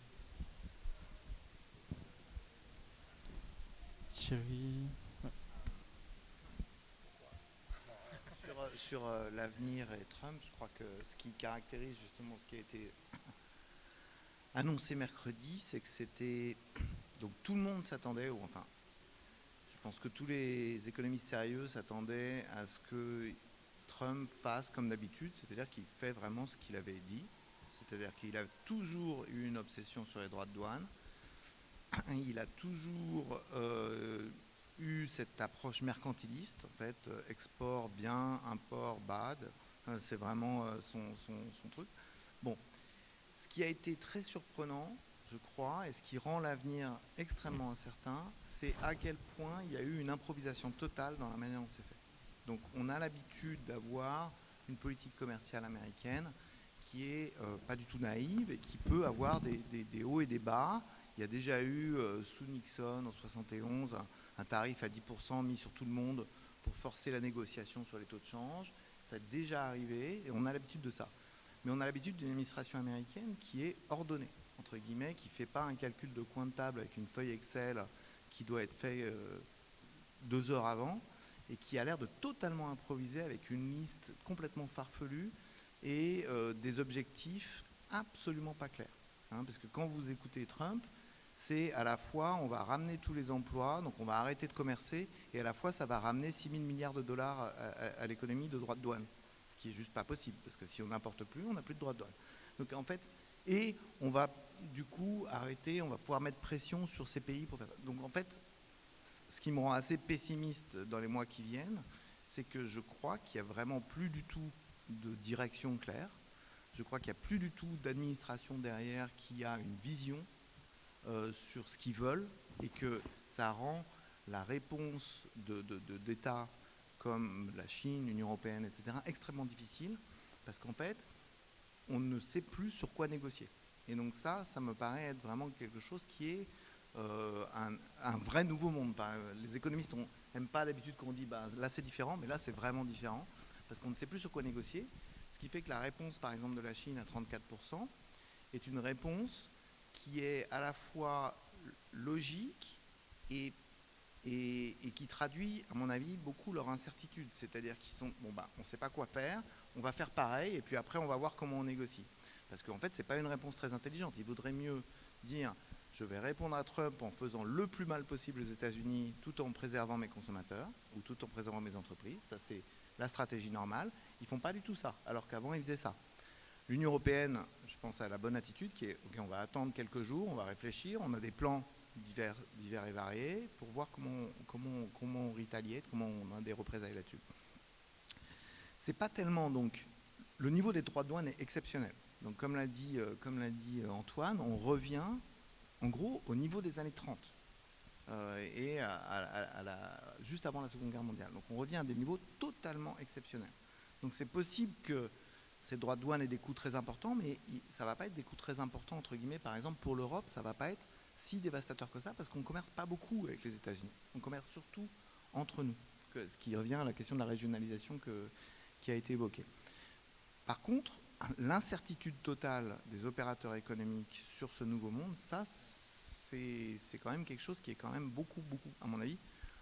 Speaker 1: Thierry.
Speaker 3: Sur l'avenir et Trump, je crois que ce qui caractérise justement ce qui a été annoncé mercredi, c'est que c'était... Donc tout le monde s'attendait, ou enfin, je pense que tous les économistes sérieux s'attendaient à ce que Trump fasse comme d'habitude, c'est-à-dire qu'il fait vraiment ce qu'il avait dit, c'est-à-dire qu'il a toujours eu une obsession sur les droits de douane, il a toujours... eu cette approche mercantiliste, en fait, export bien, import bad, c'est vraiment son truc. Bon, ce qui a été très surprenant, je crois, et ce qui rend l'avenir extrêmement incertain, c'est à quel point il y a eu une improvisation totale dans la manière dont c'est fait. Donc on a l'habitude d'avoir une politique commerciale américaine qui est pas du tout naïve et qui peut avoir des hauts et des bas. Il y a déjà eu, sous Nixon en 71, un tarif à 10% mis sur tout le monde pour forcer la négociation sur les taux de change. Ça a déjà arrivé et on a l'habitude de ça. Mais on a l'habitude d'une administration américaine qui est ordonnée, entre guillemets, qui ne fait pas un calcul de coin de table avec une feuille Excel qui doit être fait 2 heures avant et qui a l'air de totalement improviser avec une liste complètement farfelue et des objectifs absolument pas clairs. Parce que quand vous écoutez Trump, c'est à la fois, on va ramener tous les emplois, donc on va arrêter de commercer, et à la fois, ça va ramener 6 000 milliards de dollars à l'économie de droits de douane. Ce qui est juste pas possible, parce que si on n'importe plus, on n'a plus de droits de douane. Donc en fait, et on va du coup arrêter, on va pouvoir mettre pression sur ces pays pour faire ça. Donc en fait, ce qui me rend assez pessimiste dans les mois qui viennent, c'est que je crois qu'il n'y a vraiment plus du tout de direction claire. Je crois qu'il n'y a plus du tout d'administration derrière qui a une vision sur ce qu'ils veulent et que ça rend la réponse d'États comme la Chine, l'Union européenne, etc., extrêmement difficile parce qu'en fait, on ne sait plus sur quoi négocier. Et donc ça me paraît être vraiment quelque chose qui est un vrai nouveau monde. Les économistes n'aiment pas d'habitude qu'on dit là c'est différent, mais là c'est vraiment différent parce qu'on ne sait plus sur quoi négocier. Ce qui fait que la réponse, par exemple, de la Chine à 34% est une réponse qui est à la fois logique et qui traduit, à mon avis, beaucoup leur incertitude. C'est-à-dire qu'ils sont, on ne sait pas quoi faire, on va faire pareil, et puis après, on va voir comment on négocie. Parce qu'en fait, ce n'est pas une réponse très intelligente. Il vaudrait mieux dire, je vais répondre à Trump en faisant le plus mal possible aux États-Unis, tout en préservant mes consommateurs, ou tout en préservant mes entreprises. Ça, c'est la stratégie normale. Ils ne font pas du tout ça, alors qu'avant, ils faisaient ça. L'Union européenne, je pense à la bonne attitude, qui est, OK, on va attendre quelques jours, on va réfléchir, on a des plans divers et variés pour voir comment on retaliate, comment on a des représailles là-dessus. C'est pas tellement, donc, le niveau des droits de douane est exceptionnel. Donc, comme l'a dit Antoine, on revient, en gros, au niveau des années 30. Et juste avant la Seconde Guerre mondiale. Donc on revient à des niveaux totalement exceptionnels. Donc c'est possible que ces droits de douane aient des coûts très importants, mais ça ne va pas être des coûts très importants, entre guillemets. Par exemple, pour l'Europe, ça ne va pas être si dévastateur que ça, parce qu'on ne commerce pas beaucoup avec les États-Unis. On commerce surtout entre nous, ce qui revient à la question de la régionalisation qui a été évoquée. Par contre, l'incertitude totale des opérateurs économiques sur ce nouveau monde, ça, c'est quand même quelque chose qui est quand même beaucoup, à mon avis,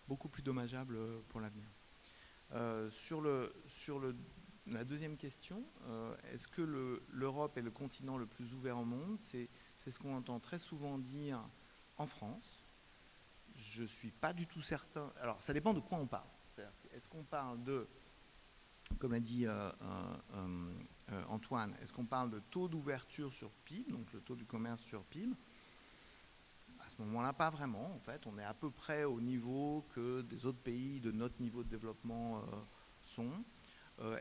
Speaker 3: beaucoup plus dommageable pour l'avenir. Sur la deuxième question, est-ce que l'Europe est le continent le plus ouvert au monde? C'est ce qu'on entend très souvent dire en France. Je ne suis pas du tout certain. Alors, ça dépend de quoi on parle. Est-ce qu'on parle de, comme l'a dit Antoine, est-ce qu'on parle de taux d'ouverture sur PIB, donc le taux du commerce sur PIB? À ce moment-là, pas vraiment. En fait, on est à peu près au niveau que des autres pays de notre niveau de développement sont.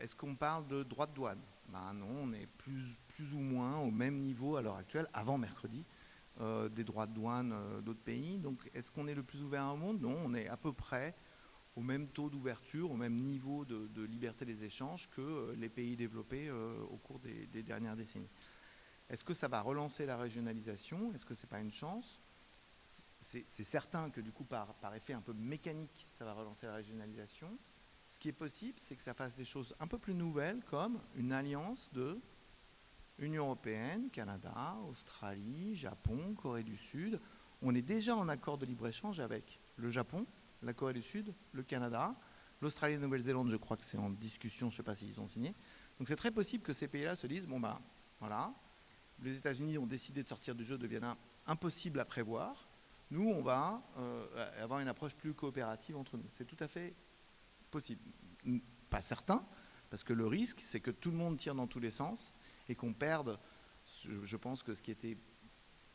Speaker 3: Est-ce qu'on parle de droits de douane? Non, on est plus ou moins au même niveau à l'heure actuelle, avant mercredi, des droits de douane d'autres pays. Donc, est-ce qu'on est le plus ouvert au monde? Non, on est à peu près au même taux d'ouverture, au même niveau de liberté des échanges que les pays développés au cours des dernières décennies. Est-ce que ça va relancer la régionalisation? Est-ce que ce n'est pas une chance? C'est certain que du coup, par effet un peu mécanique, ça va relancer la régionalisation. Ce qui est possible, c'est que ça fasse des choses un peu plus nouvelles, comme une alliance de Union européenne, Canada, Australie, Japon, Corée du Sud. On est déjà en accord de libre-échange avec le Japon, la Corée du Sud, le Canada, l'Australie et la Nouvelle-Zélande, je crois que c'est en discussion, je ne sais pas s'ils ont signé. Donc c'est très possible que ces pays-là se disent, bon ben voilà, les États-Unis ont décidé de sortir du jeu, deviennent impossible à prévoir. Nous, on va avoir une approche plus coopérative entre nous. C'est tout à fait possible. Pas certain, parce que le risque, c'est que tout le monde tire dans tous les sens et qu'on perde, je pense que ce qui était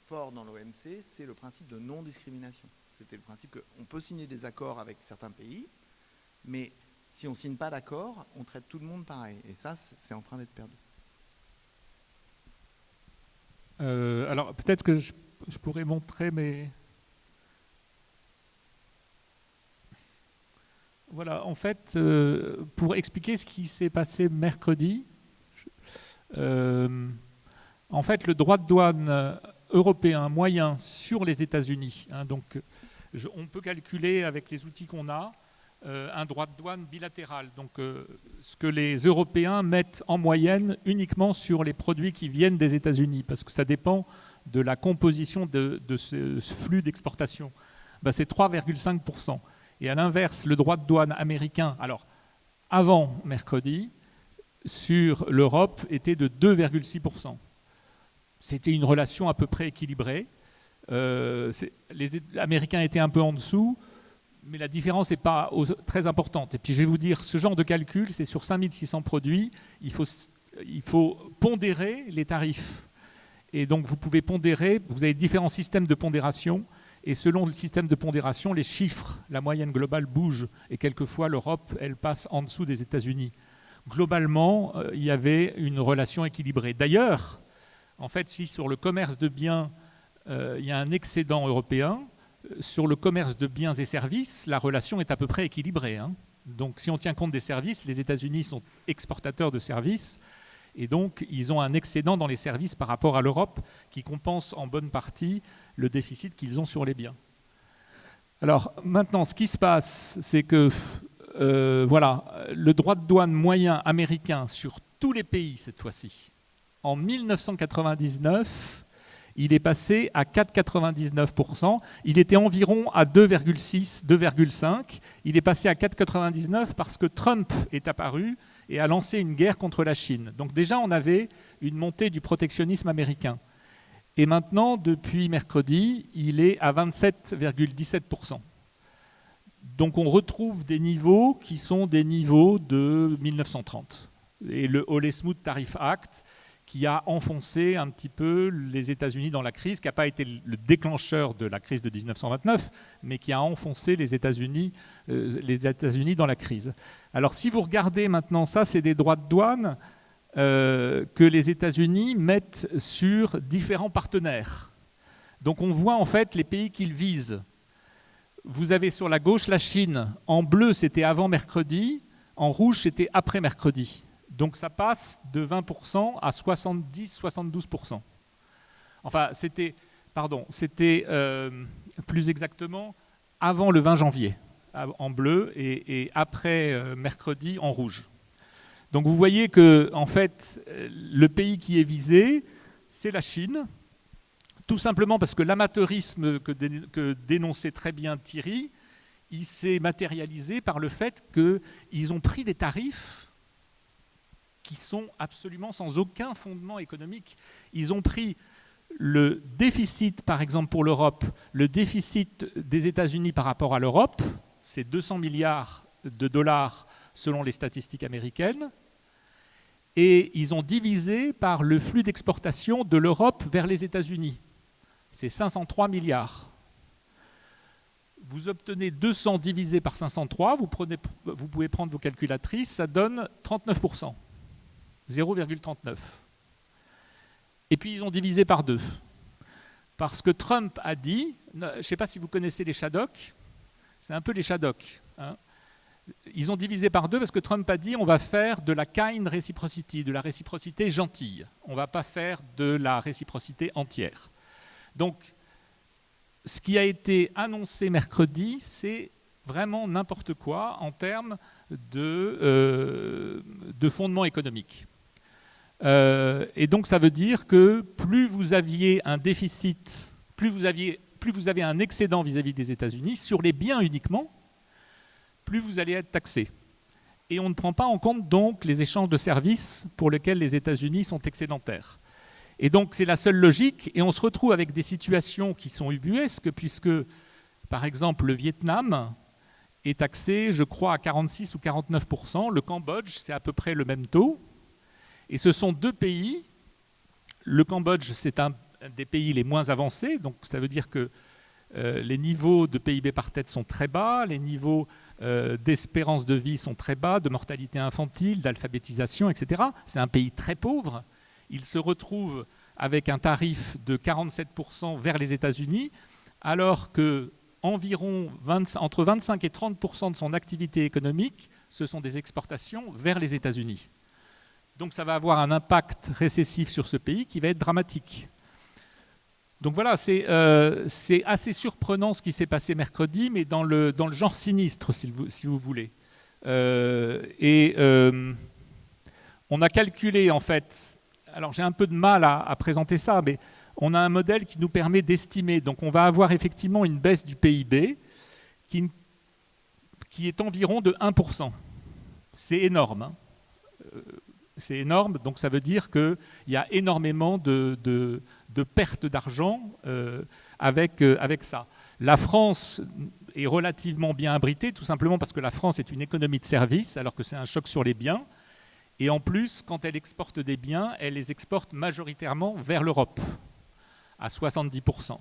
Speaker 3: fort dans l'OMC, c'est le principe de non-discrimination. C'était le principe qu'on peut signer des accords avec certains pays, mais si on ne signe pas d'accord, on traite tout le monde pareil. Et ça, c'est en train d'être perdu.
Speaker 2: Alors, peut-être que je pourrais montrer mes... Voilà, en fait, pour expliquer ce qui s'est passé mercredi, en fait, le droit de douane européen moyen sur les États-Unis, hein, donc on peut calculer avec les outils qu'on a un droit de douane bilatéral, donc ce que les Européens mettent en moyenne uniquement sur les produits qui viennent des États-Unis, parce que ça dépend de la composition de ce flux d'exportation. Ben, c'est 3,5%. Et à l'inverse, le droit de douane américain, alors avant mercredi, sur l'Europe était de 2,6%. C'était une relation à peu près équilibrée. Les Américains étaient un peu en dessous, mais la différence n'est pas très importante. Et puis je vais vous dire, ce genre de calcul, c'est sur 5600 produits, il faut pondérer les tarifs. Et donc vous pouvez pondérer, vous avez différents systèmes de pondération, et selon le système de pondération, les chiffres, la moyenne globale bouge, et quelquefois l'Europe, elle passe en dessous des États-Unis. Globalement, il y avait une relation équilibrée. D'ailleurs, en fait, si sur le commerce de biens il y a un excédent européen. Sur le commerce de biens et services, la relation est à peu près équilibrée, hein. Donc si on tient compte des services, les États-Unis sont exportateurs de services et donc ils ont un excédent dans les services par rapport à l'Europe qui compense en bonne partie le déficit qu'ils ont sur les biens. Alors maintenant, ce qui se passe, c'est que voilà, le droit de douane moyen américain sur tous les pays cette fois-ci, en 1999, il est passé à 4,99%. Il était environ à 2,6, 2,5. Il est passé à 4,99 parce que Trump est apparu et a lancé une guerre contre la Chine. Donc déjà, on avait une montée du protectionnisme américain. Et maintenant, depuis mercredi, il est à 27,17%. Donc on retrouve des niveaux qui sont des niveaux de 1930. Et le Hawley-Smooth Tariff Act, qui a enfoncé un petit peu les États-Unis dans la crise, qui n'a pas été le déclencheur de la crise de 1929, mais qui a enfoncé les États-Unis dans la crise. Alors si vous regardez maintenant ça, c'est des droits de douane que les États-Unis mettent sur différents partenaires. Donc on voit en fait les pays qu'ils visent. Vous avez sur la gauche la Chine. En bleu, c'était avant mercredi. En rouge, c'était après mercredi. Donc ça passe de 20% à 70-72%. Enfin, c'était plus exactement avant le 20 janvier en bleu et après mercredi en rouge. Donc vous voyez que en fait, le pays qui est visé, c'est la Chine, tout simplement parce que l'amateurisme que dénonçait très bien Thierry, il s'est matérialisé par le fait qu'ils ont pris des tarifs qui sont absolument sans aucun fondement économique. Ils ont pris le déficit, par exemple pour l'Europe, le déficit des États-Unis par rapport à l'Europe, c'est 200 milliards de dollars selon les statistiques américaines, et ils ont divisé par le flux d'exportation de l'Europe vers les États-Unis. C'est 503 milliards. Vous obtenez 200 divisé par 503, vous pouvez prendre vos calculatrices, ça donne 39%. 0,39. Et puis ils ont divisé par 2. Parce que Trump a dit, je ne sais pas si vous connaissez les Shadocks, c'est un peu les Shadocks, hein. Ils ont divisé par 2 parce que Trump a dit on va faire de la kind reciprocity, de la réciprocité gentille. On ne va pas faire de la réciprocité entière. Donc, ce qui a été annoncé mercredi, c'est vraiment n'importe quoi en termes de fondement économique. Et donc ça veut dire que plus vous aviez un déficit, plus vous avez un excédent vis-à-vis des États-Unis, sur les biens uniquement, plus vous allez être taxé. Et on ne prend pas en compte donc les échanges de services pour lesquels les États-Unis sont excédentaires. Et donc c'est la seule logique, et on se retrouve avec des situations qui sont ubuesques, puisque par exemple le Vietnam est taxé, je crois, à 46 ou 49%, le Cambodge c'est à peu près le même taux. Et ce sont deux pays, le Cambodge c'est un des pays les moins avancés, donc ça veut dire que les niveaux de PIB par tête sont très bas, les niveaux d'espérance de vie sont très bas, de mortalité infantile, d'alphabétisation, etc. C'est un pays très pauvre. Il se retrouve avec un tarif de 47% vers les États-Unis, alors que entre 25 et 30% de son activité économique, ce sont des exportations vers les États-Unis. Donc ça va avoir un impact récessif sur ce pays qui va être dramatique. Donc voilà, c'est assez surprenant ce qui s'est passé mercredi, mais dans le genre sinistre, si vous voulez. On a calculé, en fait, alors j'ai un peu de mal à présenter ça, mais on a un modèle qui nous permet d'estimer. Donc on va avoir effectivement une baisse du PIB qui est environ de 1%. C'est énorme, hein. C'est énorme, donc ça veut dire qu'il y a énormément de pertes d'argent avec ça. La France est relativement bien abritée, tout simplement parce que la France est une économie de services, alors que c'est un choc sur les biens. Et en plus, quand elle exporte des biens, elle les exporte majoritairement vers l'Europe, à 70%.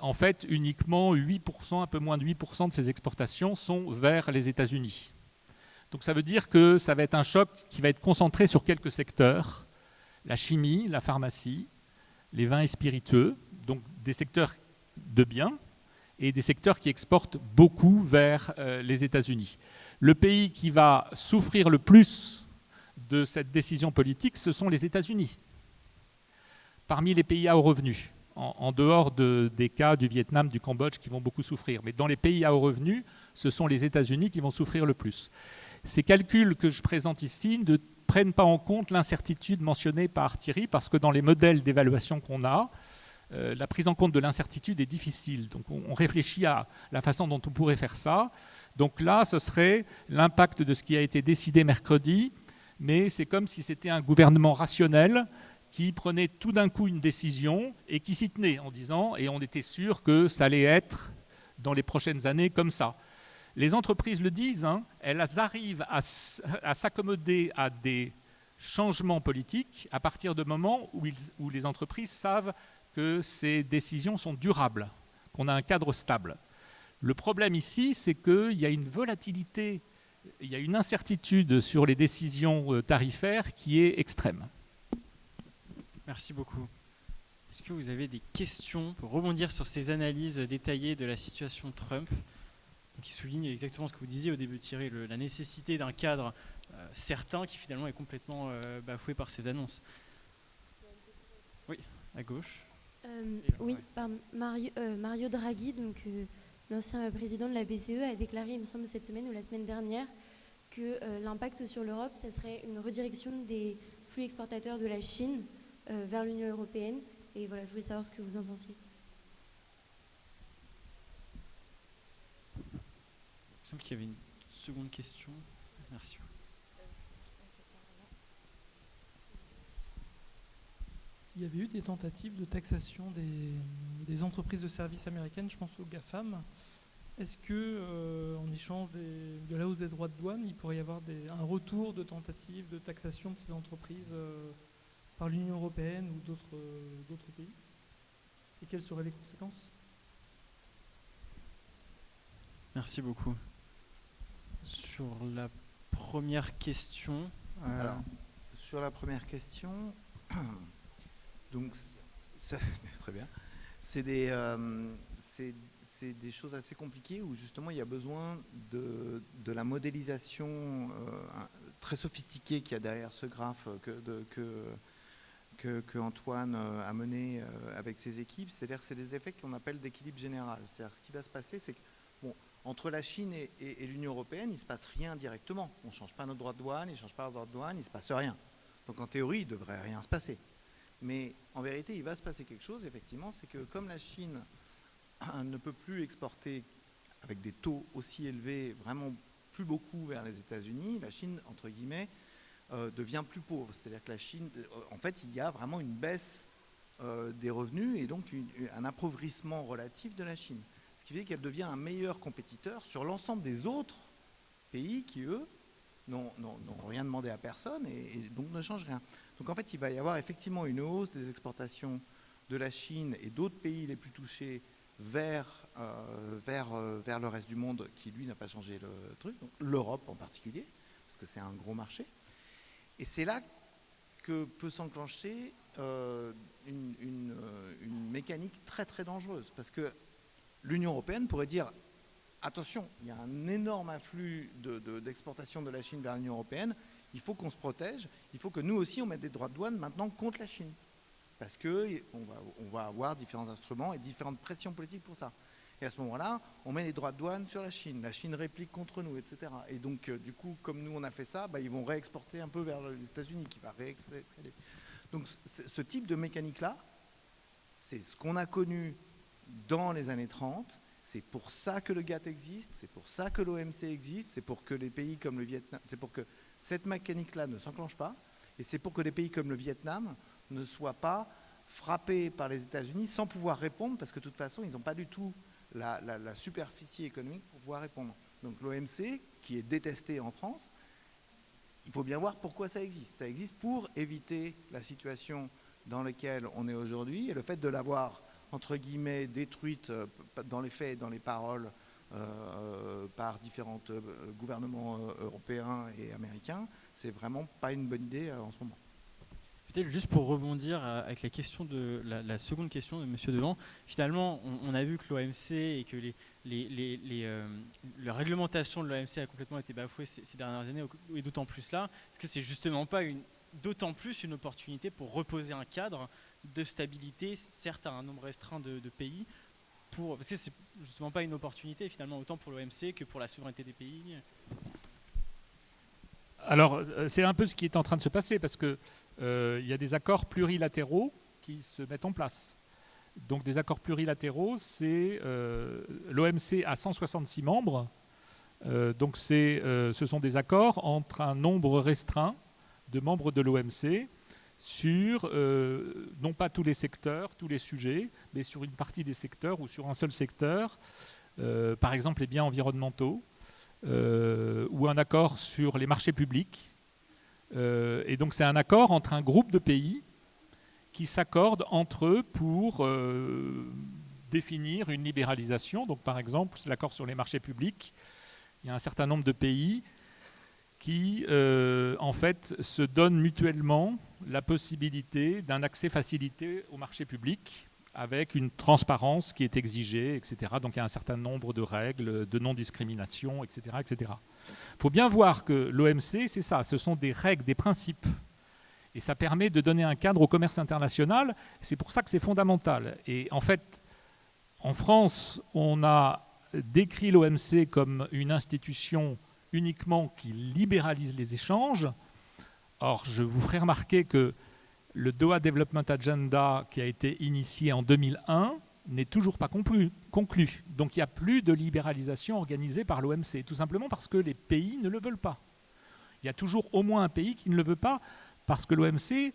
Speaker 2: En fait, uniquement 8%, un peu moins de 8% de ces exportations sont vers les États-Unis. Donc ça veut dire que ça va être un choc qui va être concentré sur quelques secteurs, la chimie, la pharmacie, les vins et spiritueux, des secteurs de biens et des secteurs qui exportent beaucoup vers les États-Unis. Le pays qui va souffrir le plus de cette décision politique, ce sont les États-Unis, parmi les pays à haut revenu, en dehors des cas du Vietnam, du Cambodge qui vont beaucoup souffrir. Mais dans les pays à haut revenu, ce sont les États-Unis qui vont souffrir le plus. Ces calculs que je présente ici ne prennent pas en compte l'incertitude mentionnée par Thierry, parce que dans les modèles d'évaluation qu'on a, la prise en compte de l'incertitude est difficile. Donc on réfléchit à la façon dont on pourrait faire ça. Donc là, ce serait l'impact de ce qui a été décidé mercredi, mais c'est comme si c'était un gouvernement rationnel qui prenait tout d'un coup une décision et qui s'y tenait en disant, et on était sûr que ça allait être dans les prochaines années comme ça. Les entreprises le disent, hein, elles arrivent à s'accommoder à des changements politiques à partir du moment où les entreprises savent que ces décisions sont durables, qu'on a un cadre stable. Le problème ici, c'est qu'il y a une volatilité, il y a une incertitude sur les décisions tarifaires qui est extrême.
Speaker 1: Merci beaucoup. Est-ce que vous avez des questions pour rebondir sur ces analyses détaillées de la situation Trump, qui souligne exactement ce que vous disiez au début, Thierry, la nécessité d'un cadre certain qui finalement est complètement bafoué par ces annonces? Oui, à gauche.
Speaker 6: Oui, Mario Draghi, donc l'ancien président de la BCE, a déclaré, il me semble, cette semaine ou la semaine dernière, que l'impact sur l'Europe, ça serait une redirection des flux exportateurs de la Chine vers l'Union européenne. Et voilà, je voulais savoir ce que vous en pensiez.
Speaker 1: Il me semble qu'il y avait une seconde question. Merci.
Speaker 7: Il y avait eu des tentatives de taxation des entreprises de services américaines, je pense aux GAFAM. Est-ce que, en échange de la hausse des droits de douane, il pourrait y avoir un retour de tentatives de taxation de ces entreprises par l'Union européenne ou d'autres pays? Et quelles seraient les conséquences?
Speaker 1: Merci beaucoup. Sur la première question...
Speaker 3: Alors, sur la première question, donc, très bien, c'est des choses assez compliquées où justement il y a besoin de la modélisation très sophistiquée qu'il y a derrière ce graphe que Antoine a mené avec ses équipes. C'est-à-dire que c'est des effets qu'on appelle d'équilibre général. C'est-à-dire ce qui va se passer, c'est que entre la Chine et l'Union européenne, il ne se passe rien directement. On ne change pas notre droit de douane, ils ne changent pas leur droit de douane, il ne se passe rien. Donc en théorie, il ne devrait rien se passer. Mais en vérité, il va se passer quelque chose, effectivement, c'est que comme la Chine ne peut plus exporter avec des taux aussi élevés, vraiment plus beaucoup vers les États-Unis, la Chine, entre guillemets, devient plus pauvre. C'est-à-dire que la Chine, en fait, il y a vraiment une baisse des revenus et donc un appauvrissement relatif de la Chine. Ce qui fait qu'elle devient un meilleur compétiteur sur l'ensemble des autres pays qui, eux, n'ont rien demandé à personne et donc ne changent rien. Donc en fait, il va y avoir effectivement une hausse des exportations de la Chine et d'autres pays les plus touchés vers le reste du monde qui, lui, n'a pas changé le truc, donc l'Europe en particulier, parce que c'est un gros marché. Et c'est là que peut s'enclencher une mécanique très très dangereuse, parce que l'Union européenne pourrait dire attention, il y a un énorme afflux d'exportation de la Chine vers l'Union européenne, il faut qu'on se protège, il faut que nous aussi on mette des droits de douane maintenant contre la Chine. Parce qu'on va avoir différents instruments et différentes pressions politiques pour ça. Et à ce moment-là, on met les droits de douane sur la Chine réplique contre nous, etc. Et donc, du coup, comme nous on a fait ça, ils vont réexporter un peu vers les États-Unis, qui va réextrader. Donc, ce type de mécanique-là, c'est ce qu'on a connu dans les années 30. C'est pour ça que le GATT existe, c'est pour ça que l'OMC existe, c'est pour que les pays comme le Vietnam, c'est pour que cette mécanique-là ne s'enclenche pas, et c'est pour que les pays comme le Vietnam ne soient pas frappés par les États-Unis sans pouvoir répondre, parce que de toute façon, ils n'ont pas du tout la superficie économique pour pouvoir répondre. Donc l'OMC, qui est détesté en France, il faut bien voir pourquoi ça existe. Ça existe pour éviter la situation dans laquelle on est aujourd'hui, et le fait de l'avoir, entre guillemets, détruite dans les faits et dans les paroles par différents gouvernements européens et américains, c'est vraiment pas une bonne idée en ce moment.
Speaker 1: Peut-être juste pour rebondir avec la question de la seconde question de Monsieur Delan, finalement, on a vu que l'OMC et que la réglementation de l'OMC a complètement été bafouée ces dernières années, et d'autant plus là, est-ce que c'est justement pas d'autant plus une opportunité pour reposer un cadre de stabilité, certes à un nombre restreint de pays, parce que c'est justement pas une opportunité finalement autant pour l'OMC que pour la souveraineté des pays.
Speaker 2: Alors, c'est un peu ce qui est en train de se passer, parce qu'il y a des accords plurilatéraux qui se mettent en place. Donc, des accords plurilatéraux, c'est l'OMC a 166 membres. Donc, ce sont des accords entre un nombre restreint de membres de l'OMC sur, non pas tous les secteurs, tous les sujets, mais sur une partie des secteurs ou sur un seul secteur. Par exemple, les biens environnementaux. Ou un accord sur les marchés publics. Et donc c'est un accord entre un groupe de pays qui s'accordent entre eux pour définir une libéralisation. Donc par exemple, l'accord sur les marchés publics, il y a un certain nombre de pays qui en fait se donnent mutuellement la possibilité d'un accès facilité aux marchés publics, avec une transparence qui est exigée, etc. Donc il y a un certain nombre de règles de non-discrimination, etc. etc. Il faut bien voir que l'OMC, c'est ça, ce sont des règles, des principes. Et ça permet de donner un cadre au commerce international. C'est pour ça que c'est fondamental. Et en fait, en France, on a décrit l'OMC comme une institution uniquement qui libéralise les échanges. Or, je vous ferai remarquer que le Doha Development Agenda, qui a été initié en 2001, n'est toujours pas conclu. Donc il n'y a plus de libéralisation organisée par l'OMC, tout simplement parce que les pays ne le veulent pas. Il y a toujours au moins un pays qui ne le veut pas, parce que l'OMC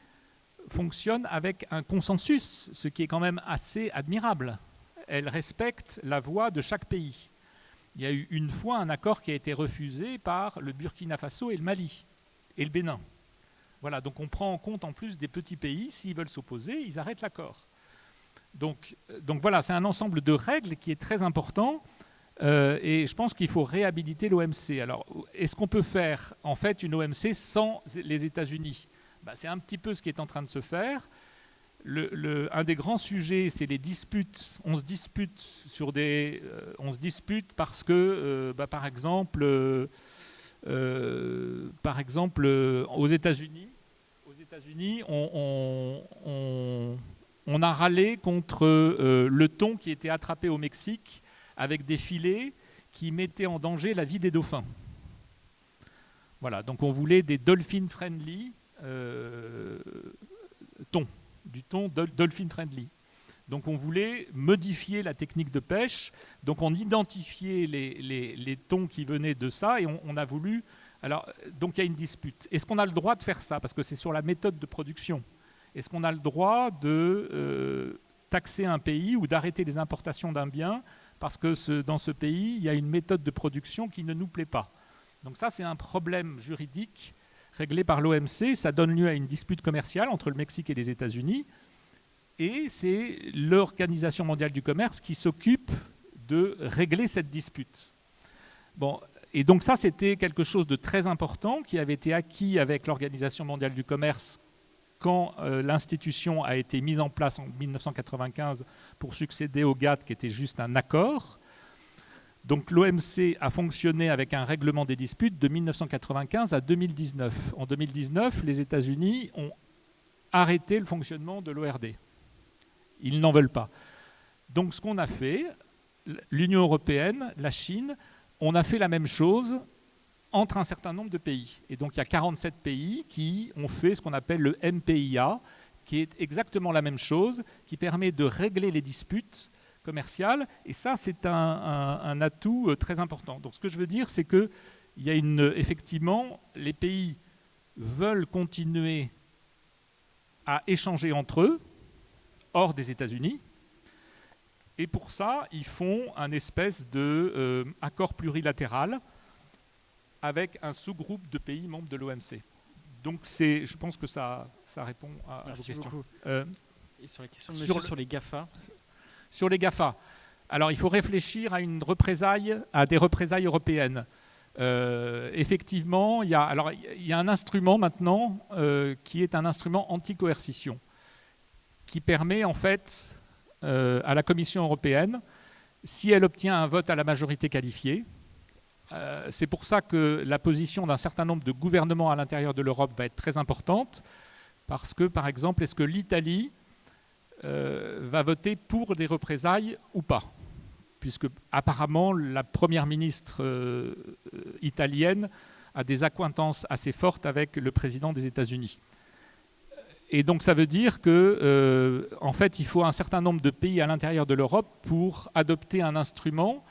Speaker 2: fonctionne avec un consensus, ce qui est quand même assez admirable. Elle respecte la voix de chaque pays. Il y a eu une fois un accord qui a été refusé par le Burkina Faso et le Mali, et le Bénin. Voilà, donc on prend en compte en plus des petits pays, s'ils veulent s'opposer, ils arrêtent l'accord. Donc voilà, c'est un ensemble de règles qui est très important et je pense qu'il faut réhabiliter l'OMC. Alors, est-ce qu'on peut faire en fait une OMC sans les États-Unis ? C'est un petit peu ce qui est en train de se faire. Un des grands sujets, c'est les disputes. On se dispute parce que, par exemple, aux États-Unis, on a râlé contre le thon qui était attrapé au Mexique avec des filets qui mettaient en danger la vie des dauphins. Voilà, donc on voulait des dolphin-friendly thon, du thon dolphin-friendly. Donc on voulait modifier la technique de pêche, donc on identifiait les thons qui venaient de ça et on a voulu... Alors, donc il y a une dispute. Est-ce qu'on a le droit de faire ça ? Parce que c'est sur la méthode de production. Est-ce qu'on a le droit de taxer un pays ou d'arrêter les importations d'un bien parce que dans ce pays, il y a une méthode de production qui ne nous plaît pas ? Donc ça, c'est un problème juridique réglé par l'OMC. Ça donne lieu à une dispute commerciale entre le Mexique et les États-Unis. Et c'est l'Organisation mondiale du commerce qui s'occupe de régler cette dispute. Bon, et donc ça, c'était quelque chose de très important qui avait été acquis avec l'Organisation mondiale du commerce quand l'institution a été mise en place en 1995 pour succéder au GATT, qui était juste un accord. Donc l'OMC a fonctionné avec un règlement des disputes de 1995 à 2019. En 2019, les États-Unis ont arrêté le fonctionnement de l'ORD. Ils n'en veulent pas. Donc ce qu'on a fait, l'Union européenne, la Chine, on a fait la même chose entre un certain nombre de pays. Et donc il y a 47 pays qui ont fait ce qu'on appelle le MPIA, qui est exactement la même chose, qui permet de régler les disputes commerciales. Et ça, c'est un atout très important. Donc ce que je veux dire, c'est que il y a effectivement, les pays veulent continuer à échanger entre eux, hors des États-Unis. Et pour ça, ils font un espèce d'accord plurilatéral avec un sous-groupe de pays membres de l'OMC. Donc je pense que ça répond à vos questions.
Speaker 1: Et sur la question de monsieur sur les GAFA.
Speaker 2: Sur les GAFA. Alors il faut réfléchir à des représailles européennes. Effectivement, il y a un instrument maintenant qui est un instrument anti-coercition, qui permet en fait à la Commission européenne, si elle obtient un vote à la majorité qualifiée, c'est pour ça que la position d'un certain nombre de gouvernements à l'intérieur de l'Europe va être très importante, parce que, par exemple, est-ce que l'Italie va voter pour des représailles ou pas ? Puisque apparemment la première ministre italienne a des accointances assez fortes avec le président des États-Unis. Et donc ça veut dire que, en fait, il faut un certain nombre de pays à l'intérieur de l'Europe pour adopter un instrument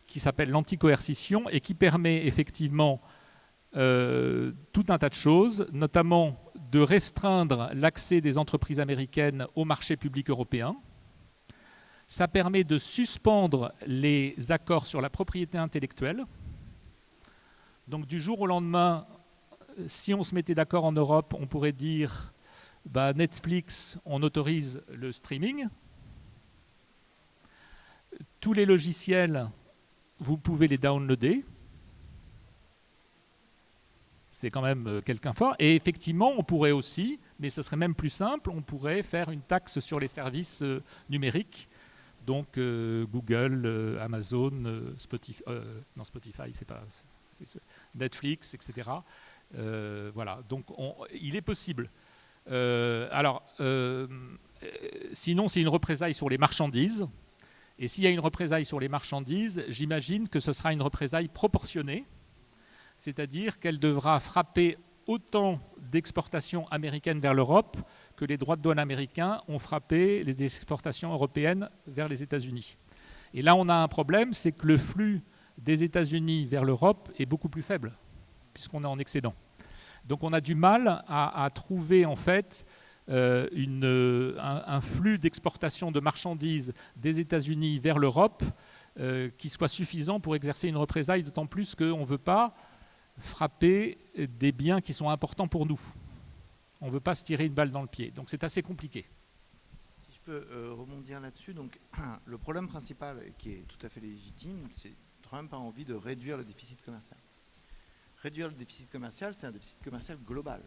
Speaker 2: qui s'appelle l'anticoercition et qui permet effectivement tout un tas de choses, notamment de restreindre l'accès des entreprises américaines au marché public européen. Ça permet de suspendre les accords sur la propriété intellectuelle. Donc du jour au lendemain, si on se mettait d'accord en Europe, on pourrait dire Netflix, on autorise le streaming. Tous les logiciels, vous pouvez les downloader. C'est quand même quelqu'un fort. Et effectivement, on pourrait aussi, mais ce serait même plus simple, on pourrait faire une taxe sur les services numériques. Donc Google, Amazon, Spotify, c'est pas, Netflix, etc. Voilà, donc il est possible. Sinon, c'est une représaille sur les marchandises. Et s'il y a une représaille sur les marchandises, j'imagine que ce sera une représaille proportionnée, c'est-à-dire qu'elle devra frapper autant d'exportations américaines vers l'Europe que les droits de douane américains ont frappé les exportations européennes vers les États-Unis. Et là, on a un problème, c'est que le flux des États-Unis vers l'Europe est beaucoup plus faible, puisqu'on est en excédent. Donc on a du mal à trouver en fait un flux d'exportation de marchandises des États-Unis vers l'Europe qui soit suffisant pour exercer une représaille, d'autant plus qu'on ne veut pas frapper des biens qui sont importants pour nous. On ne veut pas se tirer une balle dans le pied. Donc c'est assez compliqué.
Speaker 3: Si je peux rebondir là-dessus, donc le problème principal, qui est tout à fait légitime, c'est que Trump a envie de réduire le déficit commercial. Réduire le déficit commercial, c'est un déficit commercial global.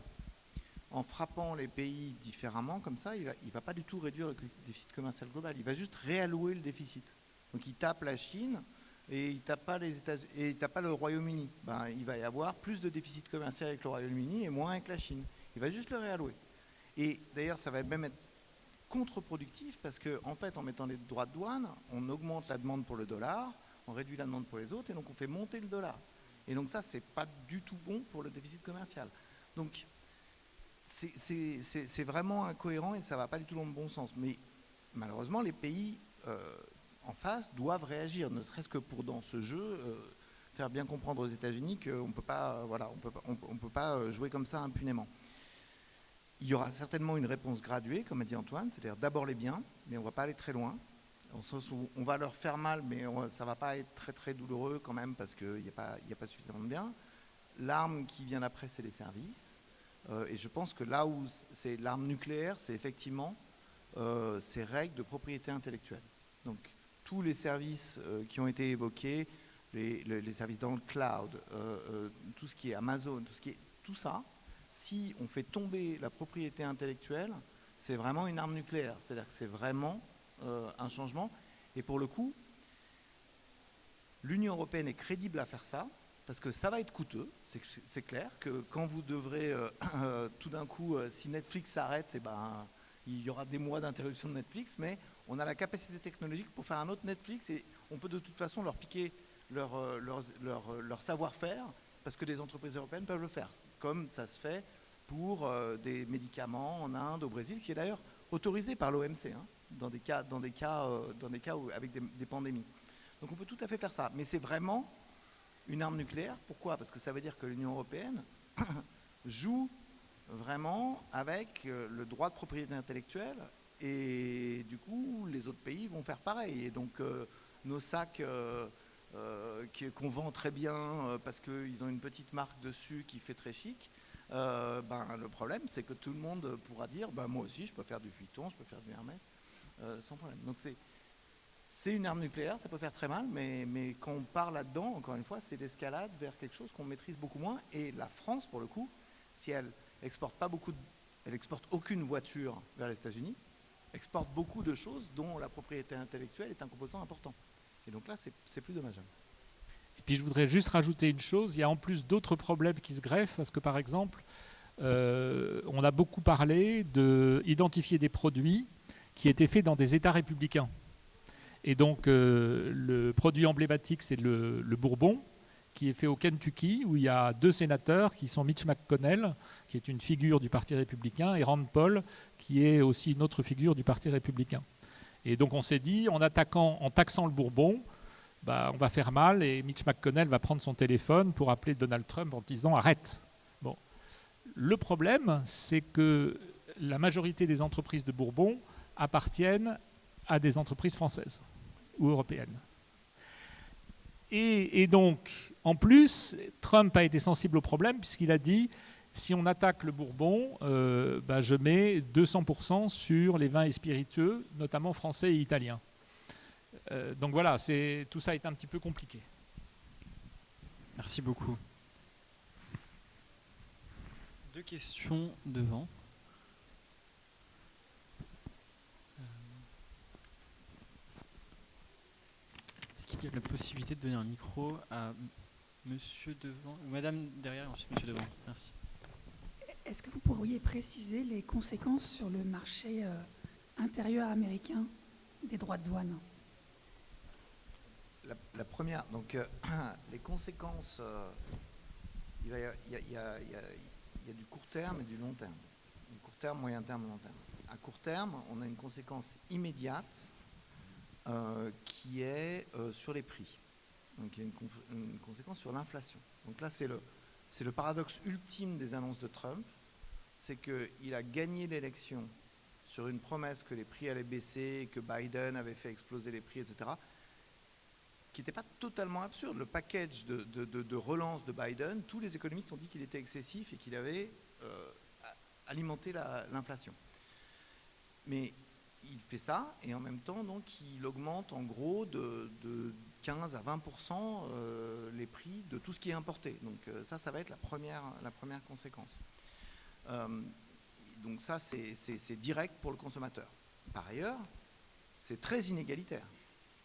Speaker 3: En frappant les pays différemment, comme ça, il ne va pas du tout réduire le déficit commercial global. Il va juste réallouer le déficit. Donc il tape la Chine et il ne tape pas les États-Unis et il tape pas le Royaume-Uni. Il va y avoir plus de déficit commercial avec le Royaume-Uni et moins avec la Chine. Il va juste le réallouer. Et d'ailleurs, ça va même être contre-productif parce qu'en fait, en mettant les droits de douane, on augmente la demande pour le dollar, on réduit la demande pour les autres et donc on fait monter le dollar. Et donc ça, c'est pas du tout bon pour le déficit commercial. Donc c'est vraiment incohérent et ça va pas du tout dans le bon sens. Mais malheureusement, les pays en face doivent réagir, ne serait-ce que pour dans ce jeu faire bien comprendre aux États-Unis qu'on peut pas, on peut pas jouer comme ça impunément. Il y aura certainement une réponse graduée, comme a dit Antoine, c'est-à-dire d'abord les biens, mais on ne va pas aller très loin. En sens où on va leur faire mal, mais ça ne va pas être très très douloureux quand même parce qu'il n'y a pas suffisamment de biens. L'arme qui vient après, c'est les services. Et je pense que là où c'est l'arme nucléaire, c'est effectivement ces règles de propriété intellectuelle. Donc tous les services qui ont été évoqués, les services dans le cloud, tout ce qui est Amazon, tout ça, si on fait tomber la propriété intellectuelle, c'est vraiment une arme nucléaire. C'est-à-dire que c'est vraiment un changement. Et pour le coup, l'Union européenne est crédible à faire ça, parce que ça va être coûteux. C'est clair que quand vous devrez, tout d'un coup, si Netflix s'arrête, il y aura des mois d'interruption de Netflix, mais on a la capacité technologique pour faire un autre Netflix et on peut de toute façon leur piquer leur savoir-faire, parce que des entreprises européennes peuvent le faire, comme ça se fait pour des médicaments en Inde, au Brésil, qui est d'ailleurs autorisé par l'OMC, dans des cas où, avec des pandémies. Donc on peut tout à fait faire ça, mais c'est vraiment une arme nucléaire. Pourquoi ? Parce que ça veut dire que l'Union européenne joue vraiment avec le droit de propriété intellectuelle et du coup les autres pays vont faire pareil. Et donc nos sacs qu'on vend très bien parce qu'ils ont une petite marque dessus qui fait très chic, le problème c'est que tout le monde pourra dire moi aussi je peux faire du Vuitton, je peux faire du Hermès sans problème. Donc C'est une arme nucléaire, ça peut faire très mal, mais quand on part là-dedans, encore une fois, c'est l'escalade vers quelque chose qu'on maîtrise beaucoup moins. Et la France, pour le coup, si elle exporte pas beaucoup, elle exporte aucune voiture vers les États-Unis, exporte beaucoup de choses dont la propriété intellectuelle est un composant important. Et donc là, c'est plus dommageable.
Speaker 2: Et puis je voudrais juste rajouter une chose, il y a en plus d'autres problèmes qui se greffent, parce que par exemple, on a beaucoup parlé d'identifier des produits qui étaient faits dans des États républicains. Et donc le produit emblématique, c'est le Bourbon, qui est fait au Kentucky, où il y a 2 sénateurs qui sont Mitch McConnell, qui est une figure du Parti républicain, et Rand Paul, qui est aussi une autre figure du Parti républicain. Et donc on s'est dit, en taxant le Bourbon, on va faire mal, et Mitch McConnell va prendre son téléphone pour appeler Donald Trump en disant « arrête ». Bon. Le problème, c'est que la majorité des entreprises de Bourbon appartiennent à des entreprises françaises ou européennes. Et donc, en plus, Trump a été sensible au problème puisqu'il a dit si on attaque le Bourbon, je mets 200% sur les vins et spiritueux, notamment français et italiens. Donc voilà, tout ça est un petit peu compliqué.
Speaker 1: Merci beaucoup. 2 questions devant. Est-ce qu'il y a la possibilité de donner un micro à monsieur devant, ou madame derrière, et ensuite monsieur devant? Merci.
Speaker 8: Est-ce que vous pourriez préciser les conséquences sur le marché intérieur américain des droits de douane?
Speaker 3: La première, donc les conséquences, il y a du court terme et du long terme. Du court terme, moyen terme, long terme. À court terme, on a une conséquence immédiate qui est sur les prix. Donc il y a une conséquence sur l'inflation. Donc là, c'est le paradoxe ultime des annonces de Trump, c'est qu'il a gagné l'élection sur une promesse que les prix allaient baisser, que Biden avait fait exploser les prix, etc., qui n'était pas totalement absurde. Le package de relance de Biden, tous les économistes ont dit qu'il était excessif et qu'il avait alimenté l'inflation. Mais il fait ça, et en même temps, donc, il augmente en gros de 15 à 20% les prix de tout ce qui est importé. Donc ça va être la première conséquence. Donc ça, c'est direct pour le consommateur. Par ailleurs, c'est très inégalitaire.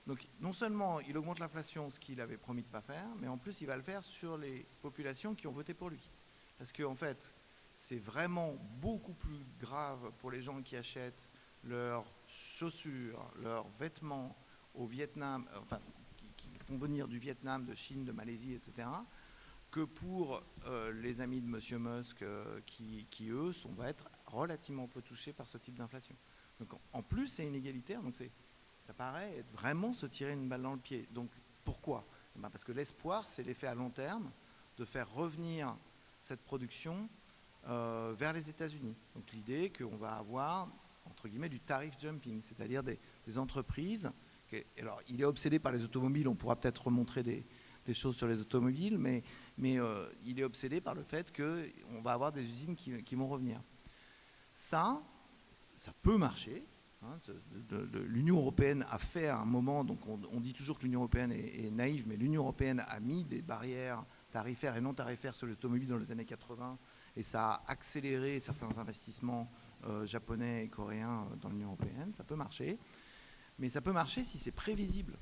Speaker 3: Donc non seulement il augmente l'inflation, ce qu'il avait promis de ne pas faire, mais en plus il va le faire sur les populations qui ont voté pour lui. Parce qu'en fait, c'est vraiment beaucoup plus grave pour les gens qui achètent leurs chaussures, leurs vêtements au Vietnam, enfin qui font venir du Vietnam, de Chine, de Malaisie, etc., que pour les amis de M. Musk qui eux, vont être relativement peu touchés par ce type d'inflation. Donc en plus, c'est inégalitaire, donc ça paraît être vraiment se tirer une balle dans le pied. Donc pourquoi? Parce que l'espoir, c'est l'effet à long terme de faire revenir cette production vers les États-Unis. Donc l'idée qu'on va avoir, entre guillemets, du tarif jumping, c'est-à-dire des entreprises. Alors il est obsédé par les automobiles, on pourra peut-être remontrer des choses sur les automobiles, mais il est obsédé par le fait qu'on va avoir des usines qui vont revenir. Ça peut marcher. L'Union européenne a fait à un moment, donc on dit toujours que l'Union européenne est naïve, mais l'Union européenne a mis des barrières tarifaires et non tarifaires sur les automobiles dans les années 80, et ça a accéléré certains investissements japonais et coréens dans l'Union européenne. Ça peut marcher, mais ça peut marcher si c'est prévisible.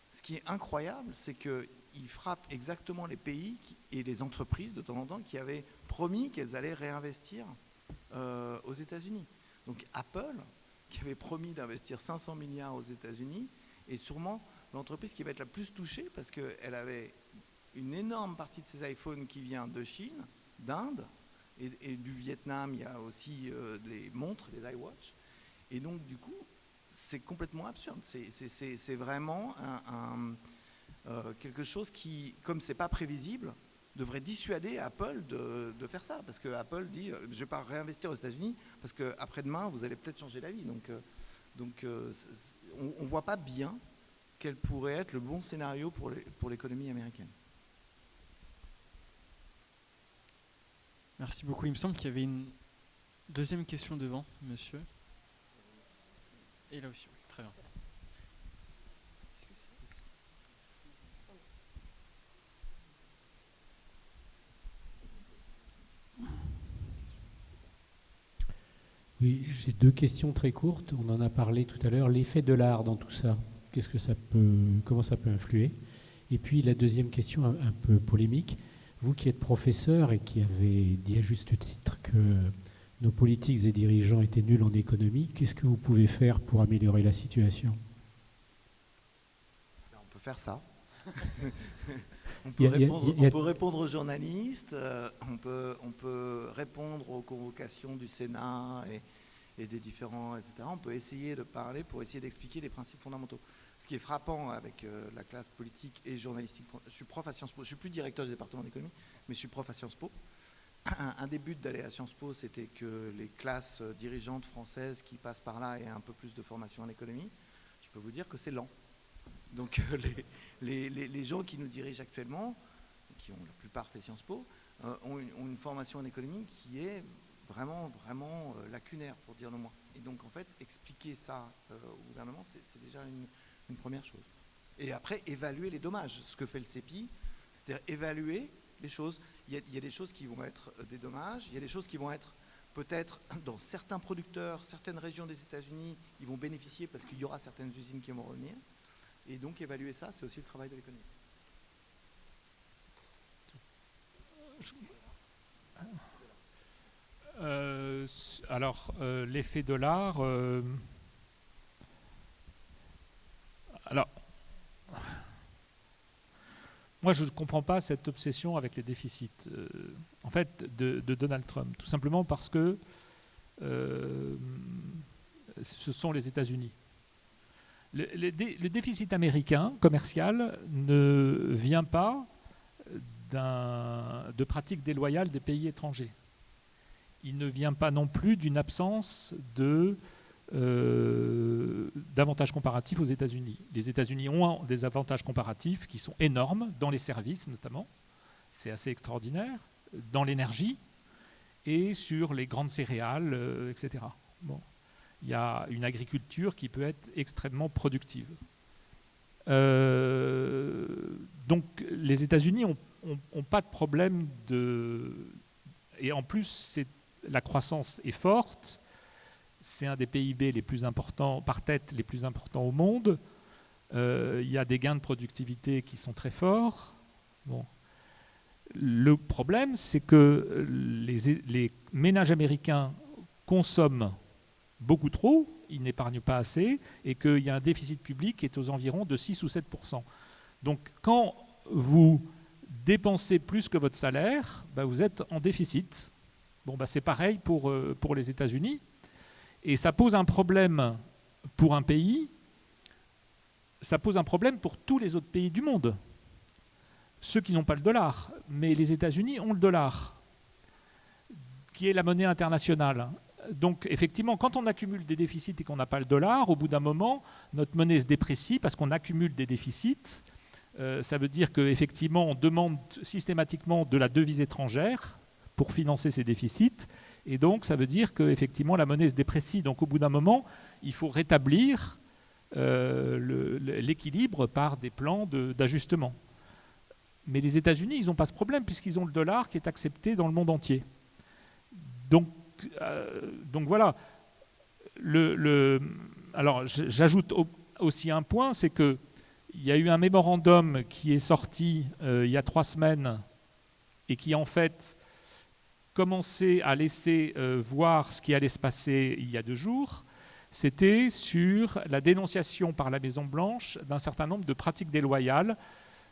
Speaker 3: Ce qui est incroyable, c'est qu'il frappe exactement les pays et les entreprises de temps en temps qui avaient promis qu'elles allaient réinvestir aux États-Unis. Donc Apple, qui avait promis d'investir 500 milliards aux États-Unis, est sûrement l'entreprise qui va être la plus touchée parce qu'elle avait une énorme partie de ses iPhones qui vient de Chine, d'Inde et du Vietnam. Il y a aussi les montres, les iWatch. Et donc, du coup, c'est complètement absurde. C'est vraiment quelque chose qui, comme c'est pas prévisible, devrait dissuader Apple de faire ça, parce que Apple dit je ne vais pas réinvestir aux États-Unis parce qu'après-demain vous allez peut-être changer d'avis. Donc on ne voit pas bien quel pourrait être le bon scénario pour l'économie américaine.
Speaker 1: Merci beaucoup. Il me semble qu'il y avait une deuxième question devant, monsieur. Et là aussi, oui, très bien.
Speaker 4: Oui, j'ai 2 questions très courtes. On en a parlé tout à l'heure. L'effet de l'art dans tout ça, comment ça peut influer? Et puis la deuxième question, un peu polémique. Vous qui êtes professeur et qui avez dit à juste titre que nos politiques et dirigeants étaient nuls en économie, qu'est-ce que vous pouvez faire pour améliorer la situation?
Speaker 3: On peut faire ça. On peut répondre aux journalistes, on peut répondre aux convocations du Sénat et des différents, etc. On peut essayer de parler pour essayer d'expliquer les principes fondamentaux. Ce qui est frappant avec la classe politique et journalistique, je suis prof à Sciences Po, je ne suis plus directeur du département d'économie, mais je suis prof à Sciences Po. Un des buts d'aller à Sciences Po, c'était que les classes dirigeantes françaises qui passent par là aient un peu plus de formation en économie. Je peux vous dire que c'est lent. Donc les gens qui nous dirigent actuellement, qui ont la plupart fait Sciences Po, ont une formation en économie qui est vraiment lacunaire, pour dire le moins. Et donc en fait, expliquer ça au gouvernement, c'est déjà une première chose. Et après, évaluer les dommages. Ce que fait le CEPI, c'est-à-dire évaluer les choses. Il y a des choses qui vont être des dommages, il y a des choses qui vont être peut-être dans certains producteurs, certaines régions des États-Unis, ils vont bénéficier parce qu'il y aura certaines usines qui vont revenir. Et donc évaluer ça, c'est aussi le travail de l'économiste.
Speaker 2: L'effet dollar. Alors, moi, je ne comprends pas cette obsession avec les déficits, en fait, de Donald Trump, tout simplement parce que ce sont les États-Unis. Le déficit américain commercial ne vient pas de pratiques déloyales des pays étrangers. Il ne vient pas non plus d'une absence d'avantages comparatifs aux États-Unis. Les États-Unis ont des avantages comparatifs qui sont énormes, dans les services notamment, c'est assez extraordinaire, dans l'énergie et sur les grandes céréales, etc. Bon. Il y a une agriculture qui peut être extrêmement productive. Donc les États-Unis n'ont pas de problème et en plus, la croissance est forte. C'est un des PIB les plus importants, par tête, les plus importants au monde. Il y a des gains de productivité qui sont très forts. Bon. Le problème, c'est que les ménages américains consomment beaucoup trop, ils n'épargnent pas assez, et qu'il y a un déficit public qui est aux environs de 6 ou 7%. Donc quand vous dépensez plus que votre salaire, vous êtes en déficit. Bon, c'est pareil pour les États-Unis. Et ça pose un problème pour un pays, ça pose un problème pour tous les autres pays du monde. Ceux qui n'ont pas le dollar, mais les États-Unis ont le dollar, qui est la monnaie internationale. Donc effectivement, quand on accumule des déficits et qu'on n'a pas le dollar, au bout d'un moment, notre monnaie se déprécie parce qu'on accumule des déficits. Ça veut dire qu'effectivement, on demande systématiquement de la devise étrangère pour financer ces déficits. Et donc, ça veut dire qu'effectivement, la monnaie se déprécie. Donc, au bout d'un moment, il faut rétablir l'équilibre par des plans d'ajustement. Mais les États-Unis, ils n'ont pas ce problème puisqu'ils ont le dollar qui est accepté dans le monde entier. Donc voilà. Alors, j'ajoute aussi un point, c'est qu'il y a eu un mémorandum qui est sorti il y a 3 semaines et qui, en fait, commençait à laisser voir ce qui allait se passer il y a 2 jours. C'était sur la dénonciation par la Maison-Blanche d'un certain nombre de pratiques déloyales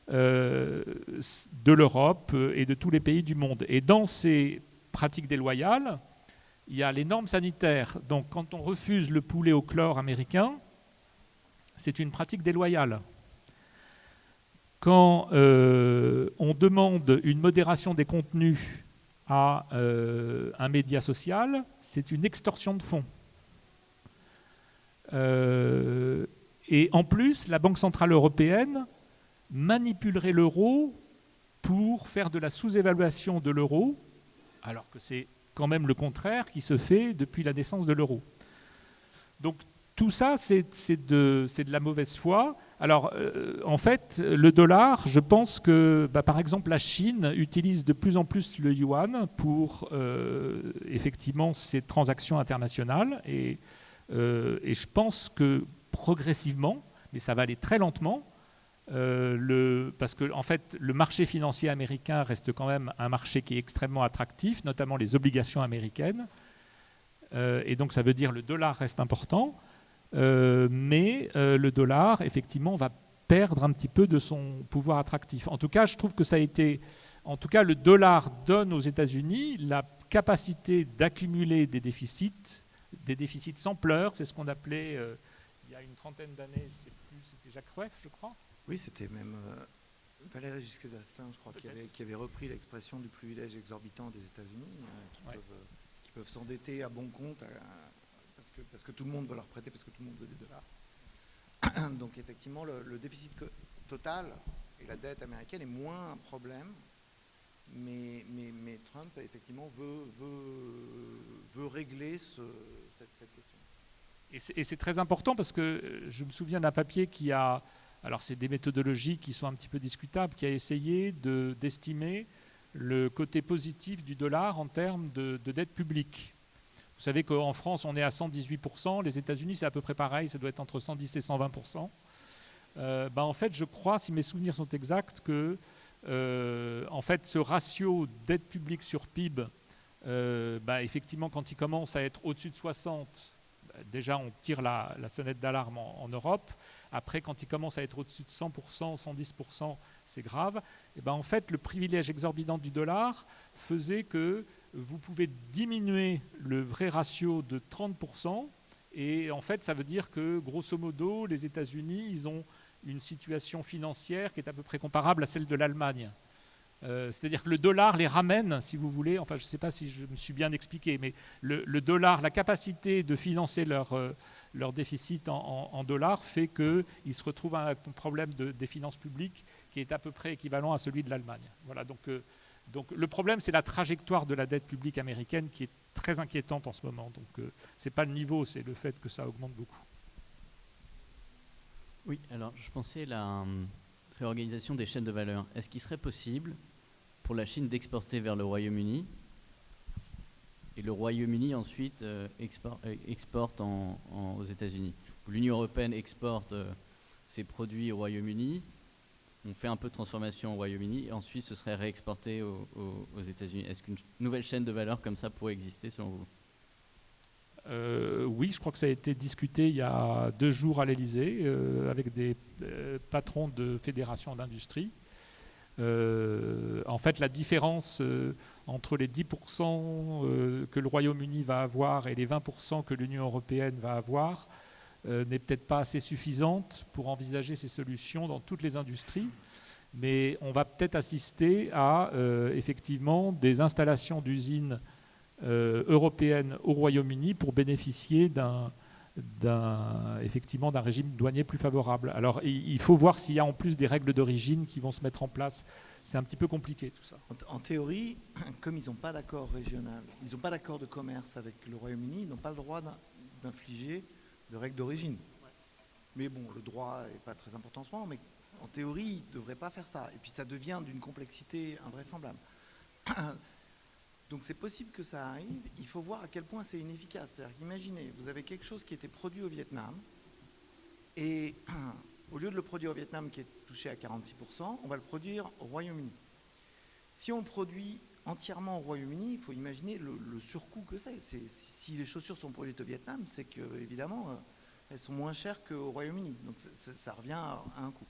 Speaker 2: de l'Europe et de tous les pays du monde. Et dans ces pratiques déloyales, il y a les normes sanitaires. Donc quand on refuse le poulet au chlore américain, c'est une pratique déloyale. Quand on demande une modération des contenus à un média social, c'est une extorsion de fonds. Et en plus, la Banque centrale européenne manipulerait l'euro pour faire de la sous-évaluation de l'euro, alors que c'est quand même le contraire qui se fait depuis la naissance de l'euro. Donc tout ça, c'est de la mauvaise foi. Alors, en fait, le dollar, je pense que, par exemple, la Chine utilise de plus en plus le yuan pour, effectivement, ses transactions internationales. Et je pense que progressivement, mais ça va aller très lentement, parce que, en fait, le marché financier américain reste quand même un marché qui est extrêmement attractif, notamment les obligations américaines. Et donc, ça veut dire que le dollar reste important. Mais le dollar, effectivement, va perdre un petit peu de son pouvoir attractif. En tout cas, je trouve que ça a été... En tout cas, le dollar donne aux États-Unis la capacité d'accumuler des déficits sans pleurs. C'est ce qu'on appelait, il y a une trentaine d'années, je ne sais plus, c'était Jacques Rueff, je crois.
Speaker 3: Oui, c'était même Valéry Giscard d'Estaing, je crois, qui avait repris l'expression du privilège exorbitant des États-Unis, qui peuvent s'endetter à bon compte, parce que tout le monde veut leur prêter, parce que tout le monde veut des dollars. Donc effectivement, le déficit total et la dette américaine est moins un problème, mais Trump effectivement veut régler cette question.
Speaker 2: Et c'est très important parce que je me souviens d'un papier qui a, alors c'est des méthodologies qui sont un petit peu discutables, qui a essayé d'estimer le côté positif du dollar en termes de dette publique. Vous savez qu'en France, on est à 118%, les États-Unis, c'est à peu près pareil, ça doit être entre 110 et 120%. En fait, je crois, si mes souvenirs sont exacts, que en fait, ce ratio dette publique sur PIB, effectivement, quand il commence à être au-dessus de 60, déjà, on tire la sonnette d'alarme en Europe. Après, quand il commence à être au-dessus de 100%, 110%, c'est grave. Et en fait, le privilège exorbitant du dollar faisait que vous pouvez diminuer le vrai ratio de 30%. Et en fait, ça veut dire que, grosso modo, les États-Unis, ils ont une situation financière qui est à peu près comparable à celle de l'Allemagne. C'est-à-dire que le dollar les ramène, si vous voulez, enfin je ne sais pas si je me suis bien expliqué, mais le dollar, la capacité de financer leur déficit en dollars fait qu'ils se retrouvent à un problème des finances publiques qui est à peu près équivalent à celui de l'Allemagne. Voilà, donc le problème, c'est la trajectoire de la dette publique américaine qui est très inquiétante en ce moment. Donc ce n'est pas le niveau, c'est le fait que ça augmente beaucoup.
Speaker 5: Oui, alors je pensais à la réorganisation des chaînes de valeur. Est-ce qu'il serait possible pour la Chine d'exporter vers le Royaume-Uni et le Royaume-Uni ensuite exporte aux États-Unis? L'Union européenne exporte ses produits au Royaume-Uni, on fait un peu de transformation au Royaume-Uni et ensuite ce serait réexporté aux États-Unis. Est-ce qu'une nouvelle chaîne de valeur comme ça pourrait exister selon vous?
Speaker 2: Oui, je crois que ça a été discuté il y a 2 jours à l'Élysée avec des patrons de fédérations d'industrie. En fait, la différence entre les 10% que le Royaume-Uni va avoir et les 20% que l'Union européenne va avoir n'est peut-être pas assez suffisante pour envisager ces solutions dans toutes les industries. Mais on va peut-être assister à effectivement des installations d'usines européenne au Royaume-Uni pour bénéficier effectivement d'un régime douanier plus favorable. Alors il faut voir s'il y a en plus des règles d'origine qui vont se mettre en place. C'est un petit peu compliqué tout ça.
Speaker 3: En théorie, comme ils n'ont pas d'accord régional, ils n'ont pas d'accord de commerce avec le Royaume-Uni, ils n'ont pas le droit d'infliger de règles d'origine. Mais bon, le droit n'est pas très important en ce moment, mais en théorie, ils ne devraient pas faire ça. Et puis ça devient d'une complexité invraisemblable. Donc c'est possible que ça arrive, il faut voir à quel point c'est inefficace. C'est-à-dire qu'imaginez, vous avez quelque chose qui était produit au Vietnam, et au lieu de le produire au Vietnam qui est touché à 46%, on va le produire au Royaume-Uni. Si on produit entièrement au Royaume-Uni, il faut imaginer le surcoût que c'est. Si les chaussures sont produites au Vietnam, c'est que évidemment elles sont moins chères qu'au Royaume-Uni. Donc ça revient à un coût.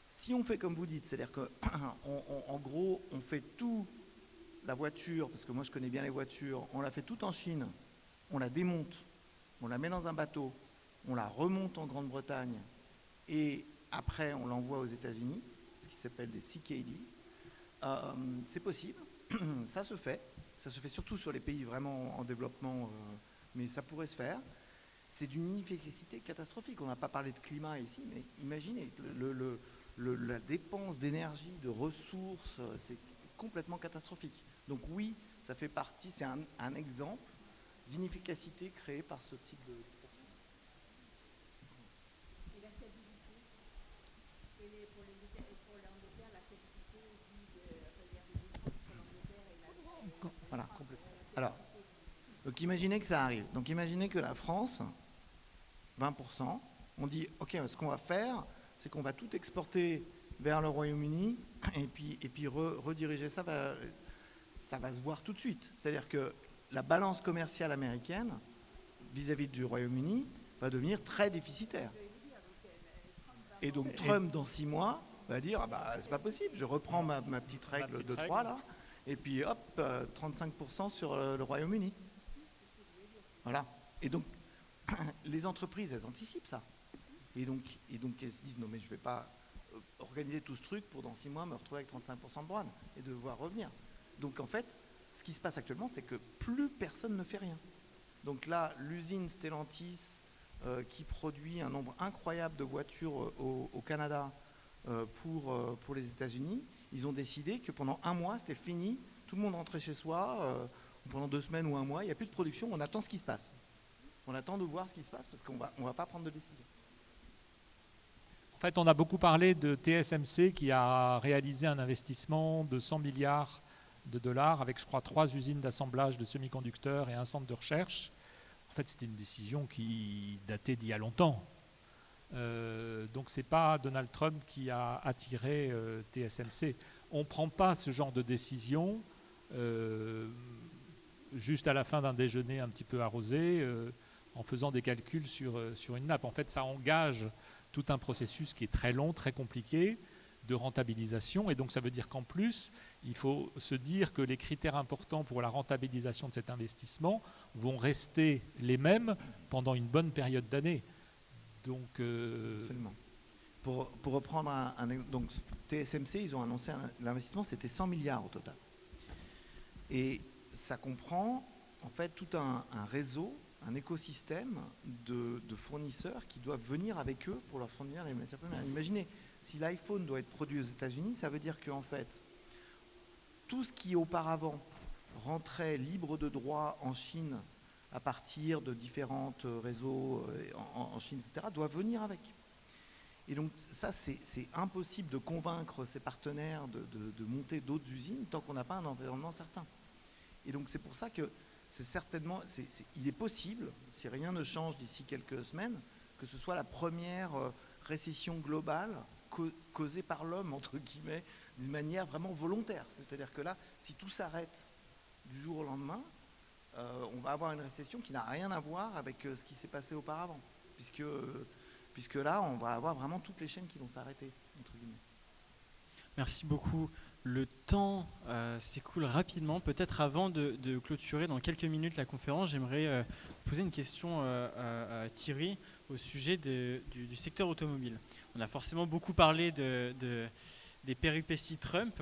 Speaker 3: Si on fait comme vous dites, c'est-à-dire qu'en gros, on fait tout. La voiture, parce que moi je connais bien les voitures, on la fait toute en Chine, on la démonte, on la met dans un bateau, on la remonte en Grande-Bretagne et après on l'envoie aux États-Unis, ce qui s'appelle des CKD. C'est possible, ça se fait surtout sur les pays vraiment en développement, mais ça pourrait se faire. C'est d'une inefficacité catastrophique. On n'a pas parlé de climat ici, mais imaginez la dépense d'énergie, de ressources, c'est complètement catastrophique. Donc oui, ça fait partie, c'est un exemple d'inefficacité créée par ce type de distorsion. Donc imaginez que ça arrive. Donc imaginez que la France, 20%, on dit, ok, ce qu'on va faire, c'est qu'on va tout exporter vers le Royaume-Uni et puis rediriger ça va se voir tout de suite. C'est-à-dire que la balance commerciale américaine vis-à-vis du Royaume-Uni va devenir très déficitaire. Et donc Trump, dans 6 mois, va dire, ah bah, c'est pas possible, je reprends ma petite règle de 3 là, et puis hop, 35% sur le Royaume-Uni. Voilà. Et donc, les entreprises, elles anticipent ça. Et donc elles se disent, non mais je ne vais pas organiser tout ce truc pour dans 6 mois me retrouver avec 35% de douane et devoir revenir. Donc en fait, ce qui se passe actuellement, c'est que plus personne ne fait rien. Donc là, l'usine Stellantis, qui produit un nombre incroyable de voitures au Canada pour les États-Unis, ils ont décidé que pendant 1 mois, c'était fini, tout le monde rentrait chez soi, pendant 2 semaines ou 1 mois, il n'y a plus de production, on attend ce qui se passe. On attend de voir ce qui se passe parce qu'on va pas prendre de décision.
Speaker 2: En fait, on a beaucoup parlé de TSMC qui a réalisé un investissement de 100 milliards de dollars avec, je crois, 3 usines d'assemblage de semi-conducteurs et un centre de recherche. En fait, c'était une décision qui datait d'il y a longtemps. Donc, ce n'est pas Donald Trump qui a attiré TSMC. On ne prend pas ce genre de décision juste à la fin d'un déjeuner un petit peu arrosé, en faisant des calculs sur une nappe. En fait, ça engage tout un processus qui est très long, très compliqué, de rentabilisation. Et donc, ça veut dire qu'en plus, il faut se dire que les critères importants pour la rentabilisation de cet investissement vont rester les mêmes pendant une bonne période d'années. Donc,
Speaker 3: Absolument. Pour reprendre donc TSMC, ils ont annoncé l'investissement, c'était 100 milliards au total. Et ça comprend en fait tout un réseau, un écosystème de fournisseurs qui doivent venir avec eux pour leur fournir les matières premières. Imaginez, si l'iPhone doit être produit aux États-Unis, ça veut dire qu'en fait, tout ce qui auparavant rentrait libre de droit en Chine à partir de différents réseaux en Chine, etc., doit venir avec. Et donc ça, c'est impossible de convaincre ses partenaires de monter d'autres usines tant qu'on n'a pas un environnement certain. Et donc c'est pour ça que c'est certainement, il est possible, si rien ne change d'ici quelques semaines, que ce soit la première récession globale causée par l'homme, entre guillemets, d'une manière vraiment volontaire. C'est-à-dire que là, si tout s'arrête du jour au lendemain, on va avoir une récession qui n'a rien à voir avec ce qui s'est passé auparavant. Puisque là, on va avoir vraiment toutes les chaînes qui vont s'arrêter, entre guillemets.
Speaker 1: Merci beaucoup. Le temps s'écoule rapidement. Peut-être avant de clôturer dans quelques minutes la conférence, j'aimerais poser une question à Thierry au sujet du secteur automobile. On a forcément beaucoup parlé des péripéties Trump,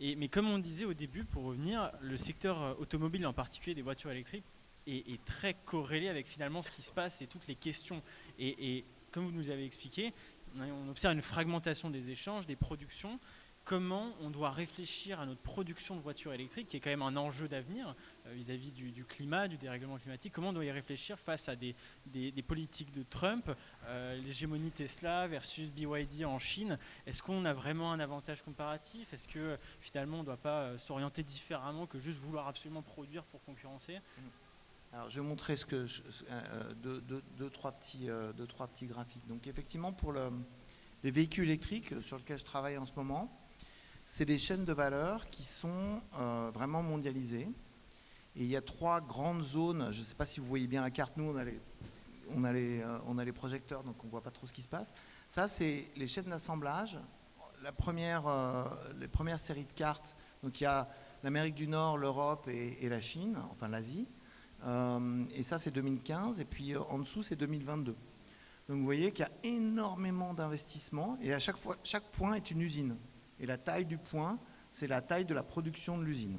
Speaker 1: mais comme on disait au début, pour revenir, le secteur automobile, en particulier des voitures électriques, est très corrélé avec finalement ce qui se passe et toutes les questions. Et comme vous nous avez expliqué, on observe une fragmentation des échanges, des productions. Comment on doit réfléchir à notre production de voitures électriques, qui est quand même un enjeu d'avenir vis-à-vis du climat, du dérèglement climatique. Comment on doit y réfléchir face à des politiques de Trump, l'hégémonie Tesla versus BYD en Chine. Est-ce qu'on a vraiment un avantage comparatif? Est-ce que finalement on ne doit pas s'orienter différemment que juste vouloir absolument produire pour concurrencer?
Speaker 3: Alors, je vais montrer deux, trois petits graphiques. Donc effectivement, pour les véhicules électriques sur lesquels je travaille en ce moment, c'est des chaînes de valeur qui sont vraiment mondialisées. Et il y a 3 grandes zones. Je ne sais pas si vous voyez bien la carte. Nous, on a les projecteurs, donc on ne voit pas trop ce qui se passe. Ça, c'est les chaînes d'assemblage. Les premières séries de cartes. Donc il y a l'Amérique du Nord, l'Europe et la Chine, enfin l'Asie. Et ça, c'est 2015. Et puis en dessous, c'est 2022. Donc vous voyez qu'il y a énormément d'investissements. Et à chaque point est une usine. Et la taille du point, c'est la taille de la production de l'usine.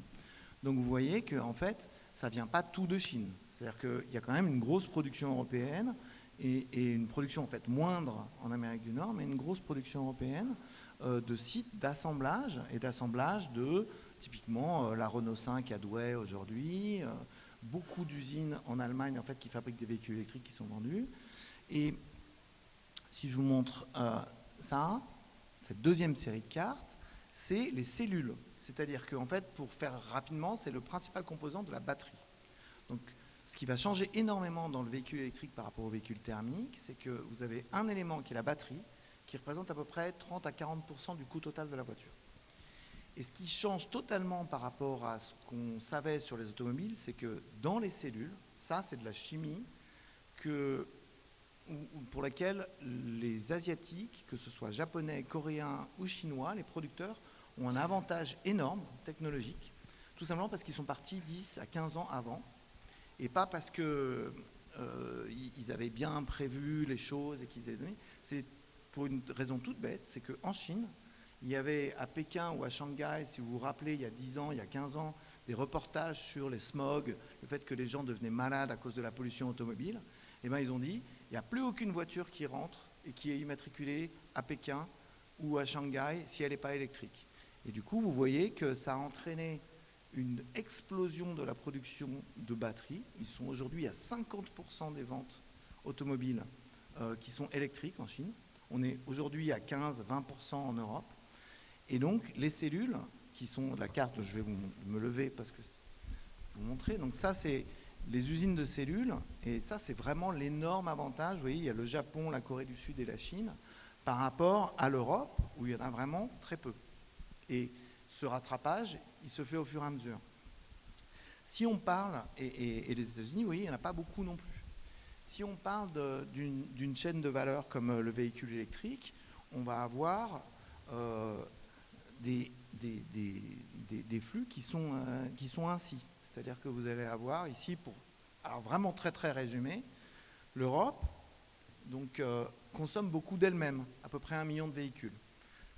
Speaker 3: Donc vous voyez qu'en fait, ça ne vient pas tout de Chine. C'est-à-dire qu'il y a quand même une grosse production européenne et une production en fait moindre en Amérique du Nord, mais une grosse production européenne de sites d'assemblage et d'assemblage de typiquement la Renault 5 à Douai aujourd'hui, beaucoup d'usines en Allemagne en fait qui fabriquent des véhicules électriques qui sont vendus. Et si je vous montre ça, cette deuxième série de cartes, c'est les cellules. C'est-à-dire qu'en fait, pour faire rapidement, c'est le principal composant de la batterie. Donc, Ce qui va changer énormément dans le véhicule électrique par rapport au véhicule thermique, c'est que vous avez un élément qui est la batterie, qui représente à peu près 30 à 40% du coût total de la voiture. Et ce qui change totalement par rapport à ce qu'on savait sur les automobiles, c'est que dans les cellules, ça c'est de la chimie pour laquelle les Asiatiques, que ce soit japonais, coréens ou chinois, les producteurs, ont un avantage énorme technologique, tout simplement parce qu'ils sont partis 10 à 15 ans avant, et pas parce qu'ils avaient bien prévu les choses et qu'ils avaient donné. C'est pour une raison toute bête, c'est qu'en Chine, il y avait à Pékin ou à Shanghai, si vous vous rappelez, il y a 10 ans, il y a 15 ans, des reportages sur les smogs, le fait que les gens devenaient malades à cause de la pollution automobile. Et bien ils ont dit, il n'y a plus aucune voiture qui rentre et qui est immatriculée à Pékin ou à Shanghai si elle n'est pas électrique. Et du coup, vous voyez que ça a entraîné une explosion de la production de batteries. Ils sont aujourd'hui à 50% des ventes automobiles qui sont électriques en Chine. On est aujourd'hui à 15-20% en Europe. Et donc, les cellules, qui sont la carte, je vais me lever parce que vous montrer. Donc ça, c'est les usines de cellules. Et ça, c'est vraiment l'énorme avantage. Vous voyez, il y a le Japon, la Corée du Sud et la Chine par rapport à l'Europe, où il y en a vraiment très peu. Et ce rattrapage, il se fait au fur et à mesure. Si on parle, et les États-Unis, oui, il n'y en a pas beaucoup non plus. Si on parle d'une chaîne de valeur comme le véhicule électrique, on va avoir des flux qui sont ainsi. C'est-à-dire que vous allez avoir ici, alors vraiment très très résumé, l'Europe donc, consomme beaucoup d'elle-même, à peu près 1 million de véhicules.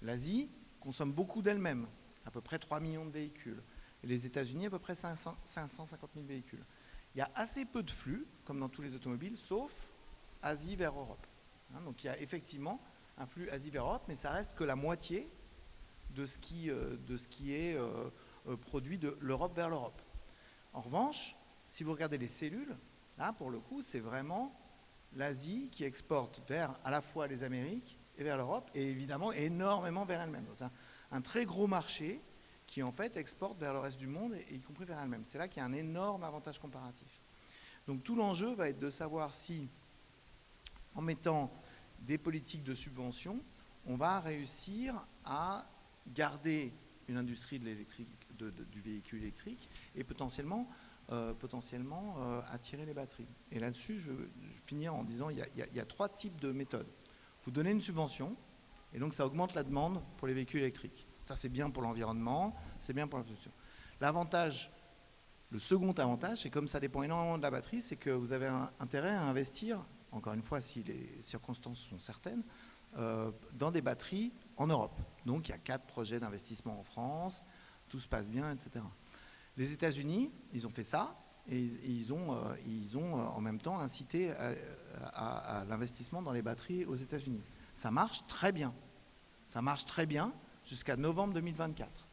Speaker 3: L'Asie consomme beaucoup d'elle-même, à peu près 3 millions de véhicules. Et les États-Unis, à peu près 550 000 véhicules. Il y a assez peu de flux, comme dans tous les automobiles, sauf Asie vers Europe. Donc il y a effectivement un flux Asie vers Europe, mais ça reste que la moitié de ce qui est produit de l'Europe vers l'Europe. En revanche, si vous regardez les cellules, là, pour le coup, c'est vraiment l'Asie qui exporte vers à la fois les Amériques et vers l'Europe, et évidemment énormément vers elle-même. C'est un très gros marché qui en fait exporte vers le reste du monde, et y compris vers elle-même. C'est là qu'il y a un énorme avantage comparatif. Donc tout l'enjeu va être de savoir si, en mettant des politiques de subvention, on va réussir à garder une industrie de du véhicule électrique et potentiellement attirer les batteries. Et là-dessus, je vais finir en disant il y a 3 types de méthodes. Vous donnez une subvention, et donc ça augmente la demande pour les véhicules électriques. Ça, c'est bien pour l'environnement, c'est bien pour la production. Le second avantage, c'est comme ça dépend énormément de la batterie, c'est que vous avez intérêt à investir, encore une fois, si les circonstances sont certaines, dans des batteries en Europe. Donc, il y a 4 projets d'investissement en France, tout se passe bien, etc. Les États-Unis, ils ont fait ça, et ils ont en même temps incité à l'investissement dans les batteries aux États-Unis. Ça marche très bien. Ça marche très bien jusqu'à novembre 2024.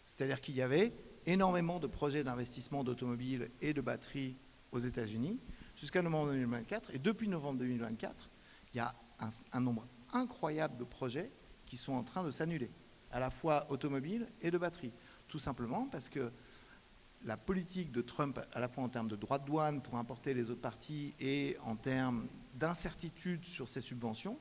Speaker 3: C'est-à-dire qu'il y avait énormément de projets d'investissement d'automobiles et de batteries aux États-Unis jusqu'à novembre 2024. Et depuis novembre 2024, il y a un nombre incroyable de projets qui sont en train de s'annuler, à la fois automobiles et de batteries. Tout simplement parce que la politique de Trump, à la fois en termes de droits de douane pour importer les autres parties et en termes d'incertitude sur ces subventions,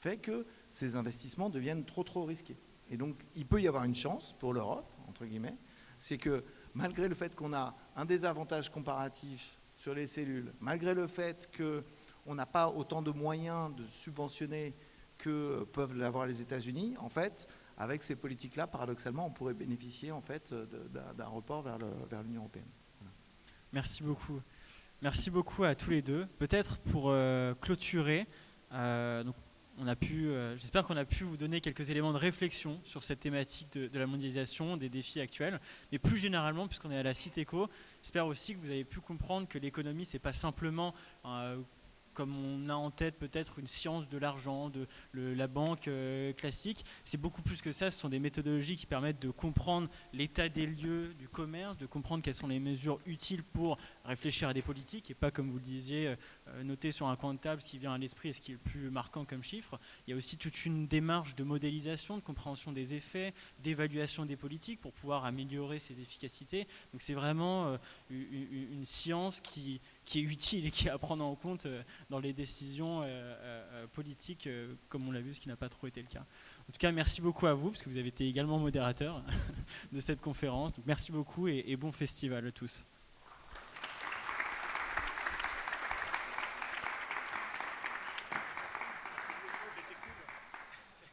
Speaker 3: fait que ces investissements deviennent trop risqués. Et donc, il peut y avoir une chance pour l'Europe, entre guillemets, c'est que malgré le fait qu'on a un désavantage comparatif sur les cellules, malgré le fait qu'on n'a pas autant de moyens de subventionner que peuvent l'avoir les États-Unis, en fait, avec ces politiques-là, paradoxalement, on pourrait bénéficier en fait d'un report vers l'Union européenne. Voilà.
Speaker 1: Merci beaucoup. Merci beaucoup à tous les deux. Peut-être pour clôturer, donc j'espère qu'on a pu vous donner quelques éléments de réflexion sur cette thématique de la mondialisation, des défis actuels, mais plus généralement, puisqu'on est à la Citeco, j'espère aussi que vous avez pu comprendre que l'économie, c'est pas simplement comme on a en tête peut-être une science de l'argent, de la banque classique. C'est beaucoup plus que ça, ce sont des méthodologies qui permettent de comprendre l'état des lieux du commerce, de comprendre quelles sont les mesures utiles pour réfléchir à des politiques, et pas comme vous le disiez, noter sur un coin de table ce qui vient à l'esprit et ce qui est le plus marquant comme chiffre. Il y a aussi toute une démarche de modélisation, de compréhension des effets, d'évaluation des politiques pour pouvoir améliorer ces efficacités. Donc c'est vraiment une science qui qui est utile et qui est à prendre en compte dans les décisions politiques, comme on l'a vu, ce qui n'a pas trop été le cas. En tout cas, merci beaucoup à vous, parce que vous avez été également modérateur de cette conférence. Donc, merci beaucoup et bon festival à tous.